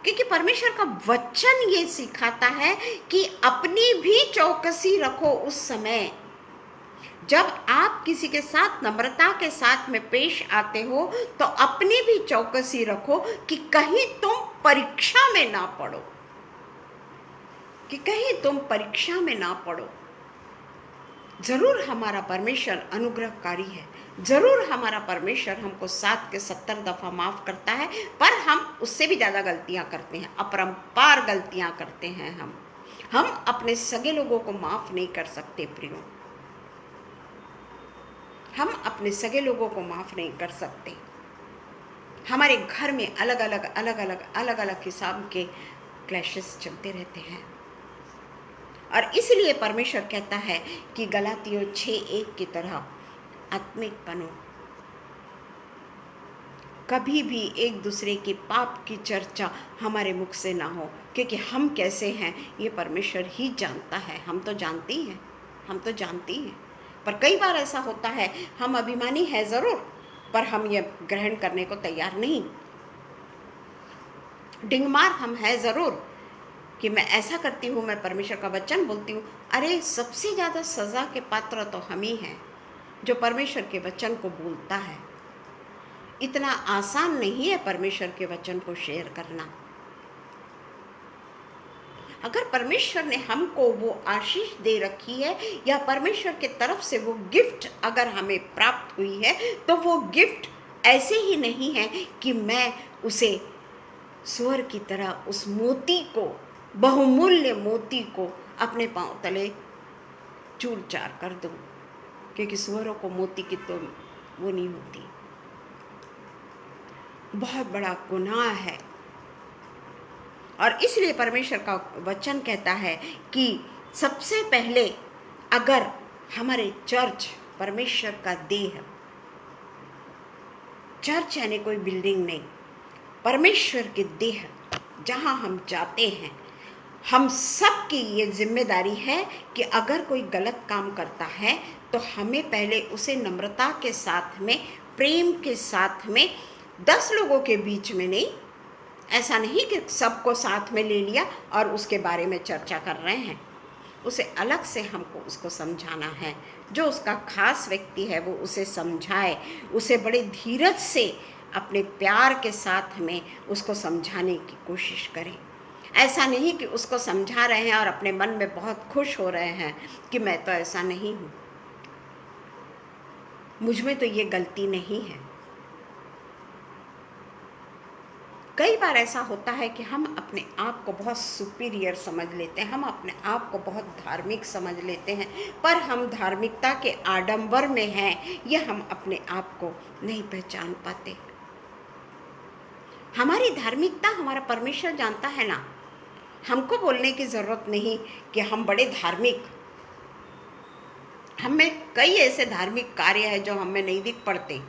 क्योंकि परमेश्वर का वचन ये सिखाता है कि अपनी भी चौकसी रखो उस समय जब आप किसी के साथ नम्रता के साथ में पेश आते हो, तो अपनी भी चौकसी रखो कि कहीं तुम परीक्षा में ना पड़ो, कि कहीं तुम परीक्षा में ना पड़ो। जरूर हमारा परमेश्वर अनुग्रहकारी है, जरूर हमारा परमेश्वर हमको 7 के 70 दफा माफ करता है, पर हम उससे भी ज्यादा गलतियां करते हैं, अपरंपार गलतियां करते हैं। हम अपने सगे लोगों को माफ नहीं कर सकते प्रियो, हम अपने सगे लोगों को माफ नहीं कर सकते। हमारे घर में अलग अलग हिसाब के क्लैशेस चलते रहते हैं, और इसलिए परमेश्वर कहता है कि गलातियों 6:1 की तरह आत्मिक बनो। कभी भी एक दूसरे के पाप की चर्चा हमारे मुख से ना हो, क्योंकि हम कैसे हैं ये परमेश्वर ही जानता है। हम तो जानती हैं, पर कई बार ऐसा होता है, हम अभिमानी है ज़रूर, पर हम ये ग्रहण करने को तैयार नहीं। डिंगमार हम है ज़रूर कि मैं ऐसा करती हूँ, मैं परमेश्वर का वचन बोलती हूँ। अरे सबसे ज़्यादा सज़ा के पात्र तो हम ही हैं जो परमेश्वर के वचन को बोलता है। इतना आसान नहीं है परमेश्वर के वचन को शेयर करना। अगर परमेश्वर ने हमको वो आशीष दे रखी है, या परमेश्वर के तरफ से वो गिफ्ट अगर हमें प्राप्त हुई है, तो वो गिफ्ट ऐसे ही नहीं है कि मैं उसे स्वर की तरह उस मोती को, बहुमूल्य मोती को अपने पांव तले चूर चार कर दूं, क्योंकि सुअरों को मोती की तो वो नहीं होती। बहुत बड़ा गुनाह है। और इसलिए परमेश्वर का वचन कहता है कि सबसे पहले अगर हमारे चर्च परमेश्वर का देह, चर्च यानी कोई बिल्डिंग नहीं, परमेश्वर के देह जहाँ हम जाते हैं, हम सब की ये जिम्मेदारी है कि अगर कोई गलत काम करता है तो हमें पहले उसे नम्रता के साथ में, प्रेम के साथ में, 10 लोगों के बीच में नहीं, ऐसा नहीं कि सबको साथ में ले लिया और उसके बारे में चर्चा कर रहे हैं। उसे अलग से हमको उसको समझाना है। जो उसका खास व्यक्ति है वो उसे समझाए, उसे बड़े धीरज से अपने प्यार के साथ में उसको समझाने की कोशिश करें। ऐसा नहीं कि उसको समझा रहे हैं और अपने मन में बहुत खुश हो रहे हैं कि मैं तो ऐसा नहीं हूँ, मुझ में तो ये गलती नहीं है। कई बार ऐसा होता है कि हम अपने आप को बहुत सुपीरियर समझ लेते हैं, हम अपने आप को बहुत धार्मिक समझ लेते हैं, पर हम धार्मिकता के आडंबर में हैं, ये हम अपने आप को नहीं पहचान पाते। हमारी धार्मिकता हमारा परमेश्वर जानता है ना, हमको बोलने की ज़रूरत नहीं कि हम बड़े धार्मिक। हमें कई ऐसे धार्मिक कार्य हैं जो हमें नहीं दिख पड़ते,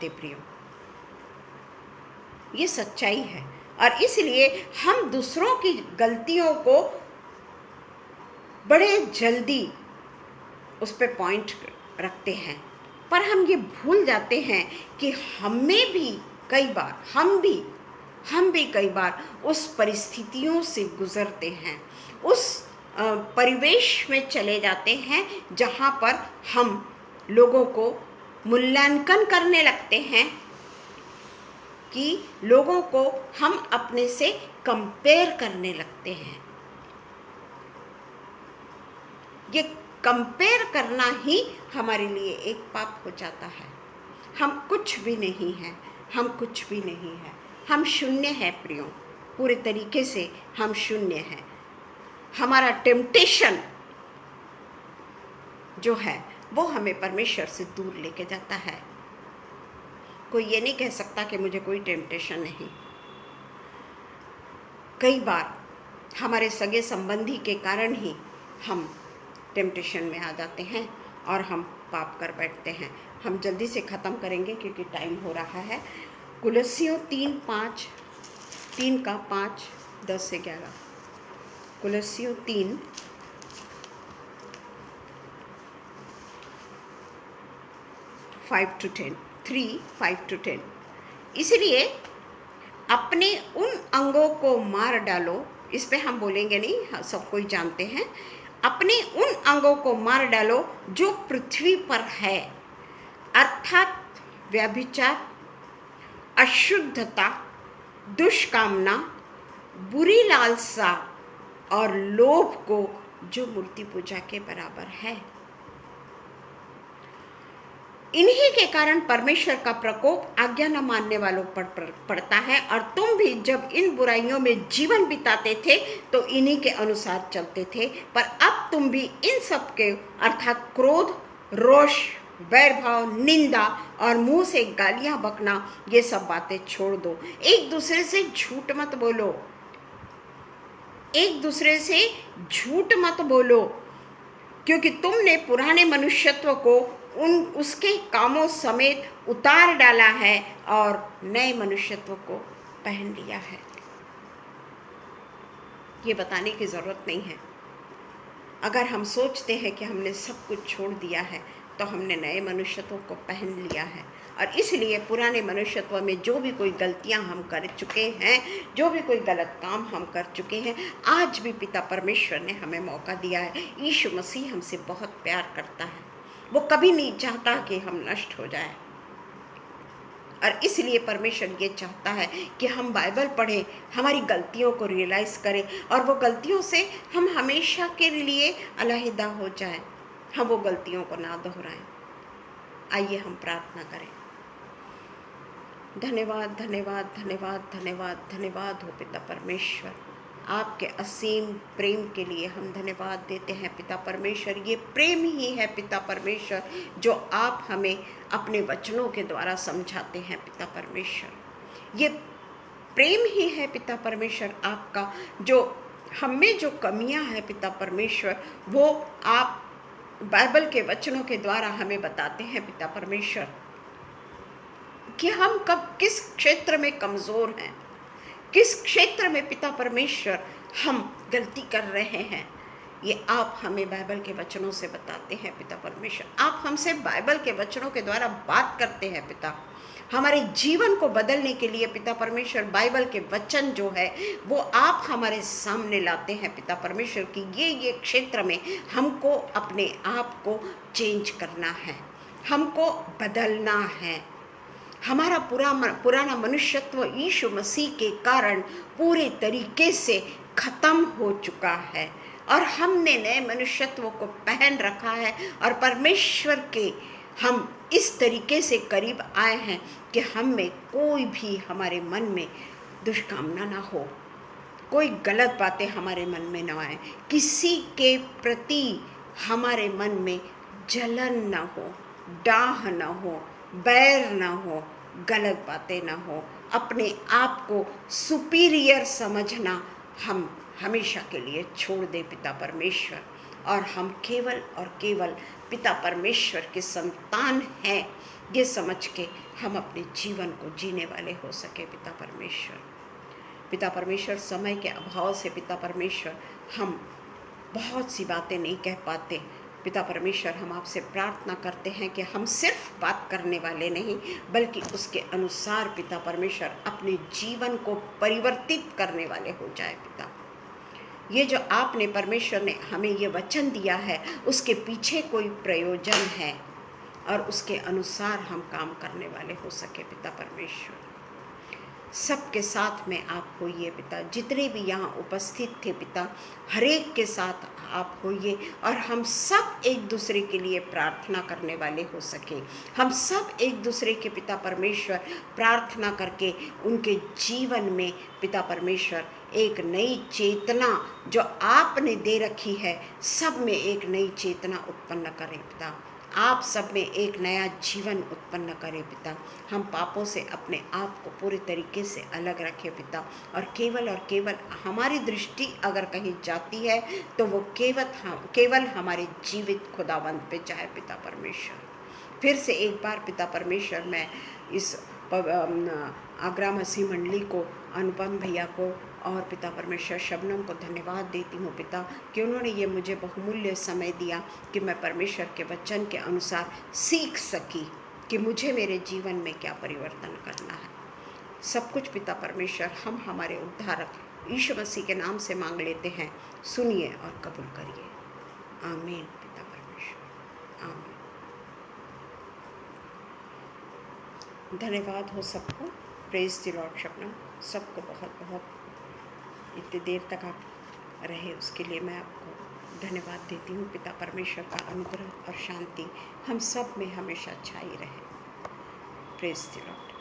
प्रियो। ये सच्चाई है। और इसलिए हम दूसरों की गलतियों को बड़े जल्दी उस पर पॉइंट रखते हैं, पर हम ये भूल जाते हैं कि हमें भी कई बार, हम भी कई बार उस परिस्थितियों से गुजरते हैं, उस परिवेश में चले जाते हैं जहाँ पर हम लोगों को मूल्यांकन करने लगते हैं, कि लोगों को हम अपने से कंपेयर करने लगते हैं। ये कंपेयर करना ही हमारे लिए एक पाप हो जाता है। हम कुछ भी नहीं हैं, हम शून्य हैं प्रियो, पूरे तरीके से हम शून्य हैं। हमारा टेम्पटेशन जो है वो हमें परमेश्वर से दूर लेके जाता है। कोई ये नहीं कह सकता कि मुझे कोई टेम्पटेशन नहीं। कई बार हमारे सगे संबंधी के कारण ही हम टेम्पटेशन में आ जाते हैं और हम पाप कर बैठते हैं। हम जल्दी से ख़त्म करेंगे क्योंकि टाइम हो रहा है। कुलस्सियों 3 का 5, 10 से 11। कुलस्सियों 3 5 to 10, 3, 5 to 10। इसलिए अपने उन अंगों को मार डालो, इस पे हम बोलेंगे नहीं, सब कोई जानते हैं। अपने उन अंगों को मार डालो जो पृथ्वी पर है, अर्थात व्यभिचार, अशुद्धता, दुष्कामना, बुरी लालसा और लोभ को, जो मूर्ति पूजा के बराबर है। इन्हीं के कारण परमेश्वर का प्रकोप आज्ञा न मानने वालों पर पड़ता है। और तुम भी जब इन बुराइयों में जीवन बिताते थे तो इन्हीं के अनुसार चलते थे, पर अब तुम भी इन सब के अर्थात क्रोध, रोष, वैर भाव, निंदा और मुंह से गालियां बकना, ये सब बातें छोड़ दो। एक दूसरे से झूठ मत बोलो, एक दूसरे से झूठ मत बोलो, क्योंकि तुमने पुराने मनुष्यत्व को उसके कामों समेत उतार डाला है और नए मनुष्यत्व को पहन लिया है। ये बताने की जरूरत नहीं है। अगर हम सोचते हैं कि हमने सब कुछ छोड़ दिया है तो हमने नए मनुष्यत्व को पहन लिया है। और इसलिए पुराने मनुष्यत्व में जो भी कोई गलतियां हम कर चुके हैं, जो भी कोई गलत काम हम कर चुके हैं, आज भी पिता परमेश्वर ने हमें मौका दिया है। यीशु मसीह हमसे बहुत प्यार करता है, वो कभी नहीं चाहता कि हम नष्ट हो जाए। और इसलिए परमेश्वर ये चाहता है कि हम बाइबल पढ़ें, हमारी गलतियों को रियलाइज़ करें और वो गलतियों से हम हमेशा के लिए अलहदा हो जाएं, हम वो गलतियों को ना दोहराएं। आइए हम प्रार्थना करें। धन्यवाद, धन्यवाद, धन्यवाद, धन्यवाद, धन्यवाद हो पिता परमेश्वर, आपके असीम प्रेम के लिए हम धन्यवाद देते हैं पिता परमेश्वर। ये प्रेम ही है पिता परमेश्वर जो आप हमें अपने वचनों के द्वारा समझाते हैं पिता परमेश्वर। ये प्रेम ही है पिता परमेश्वर आपका, जो हम में जो कमियां हैं पिता परमेश्वर, वो आप बाइबल के वचनों के द्वारा हमें बताते हैं पिता परमेश्वर, कि हम कब किस क्षेत्र में कमज़ोर हैं, किस क्षेत्र में पिता परमेश्वर हम गलती कर रहे हैं। ये आप हमें बाइबल के वचनों से बताते हैं पिता परमेश्वर। आप हमसे बाइबल के वचनों के द्वारा बात करते हैं पिता, हमारे जीवन को बदलने के लिए पिता परमेश्वर बाइबल के वचन जो है वो आप हमारे सामने लाते हैं पिता परमेश्वर की ये क्षेत्र में हमको अपने आप को चेंज करना है, हमको बदलना है। हमारा पुराना मनुष्यत्व यीशु मसीह के कारण पूरे तरीके से खत्म हो चुका है और हमने नए मनुष्यत्व को पहन रखा है। और परमेश्वर के हम इस तरीके से करीब आए हैं कि हम में कोई भी हमारे मन में दुष्कामना ना हो, कोई गलत बातें हमारे मन में ना आए, किसी के प्रति हमारे मन में जलन ना हो, डाह ना हो, बैर ना हो, गलत बातें ना हो, अपने आप को सुपीरियर समझना हम हमेशा के लिए छोड़ दे पिता परमेश्वर, और हम केवल और केवल पिता परमेश्वर के संतान हैं ये समझ के हम अपने जीवन को जीने वाले हो सके पिता परमेश्वर। पिता परमेश्वर समय के अभाव से पिता परमेश्वर हम बहुत सी बातें नहीं कह पाते। पिता परमेश्वर हम आपसे प्रार्थना करते हैं कि हम सिर्फ बात करने वाले नहीं बल्कि उसके अनुसार पिता परमेश्वर अपने जीवन को परिवर्तित करने वाले हो जाए पिता। ये जो आपने परमेश्वर ने हमें ये वचन दिया है उसके पीछे कोई प्रयोजन है और उसके अनुसार हम काम करने वाले हो सके पिता परमेश्वर। सबके साथ में आप होइए पिता, जितने भी यहाँ उपस्थित थे पिता, हर एक के साथ आप होइए और हम सब एक दूसरे के लिए प्रार्थना करने वाले हो सके। हम सब एक दूसरे के पिता परमेश्वर प्रार्थना करके उनके जीवन में पिता परमेश्वर एक नई चेतना जो आपने दे रखी है सब में एक नई चेतना उत्पन्न करें पिता, आप सब में एक नया जीवन उत्पन्न करें पिता। हम पापों से अपने आप को पूरे तरीके से अलग रखें पिता, और केवल हमारी दृष्टि अगर कहीं जाती है तो वो केवल हमारे जीवित खुदावंत पे जाए पिता परमेश्वर। फिर से एक बार पिता परमेश्वर मैं इस आगरा मसीह मंडली को, अनुपम भैया को और पिता परमेश्वर शबनम को धन्यवाद देती हूँ पिता कि उन्होंने ये मुझे बहुमूल्य समय दिया कि मैं परमेश्वर के वचन के अनुसार सीख सकी कि मुझे मेरे जीवन में क्या परिवर्तन करना है। सब कुछ पिता परमेश्वर हम हमारे उद्धारक यीशु मसीह के नाम से मांग लेते हैं, सुनिए और कबूल करिए। आमीन पिता परमेश्वर, आमीन। धन्यवाद हो सबको। Praise the Lord Shabnam. सबको बहुत बहुत इतनी देर तक आप रहे उसके लिए मैं आपको धन्यवाद देती हूँ। पिता परमेश्वर का अनुग्रह और शांति हम सब में हमेशा छाई रहे। Praise the Lord.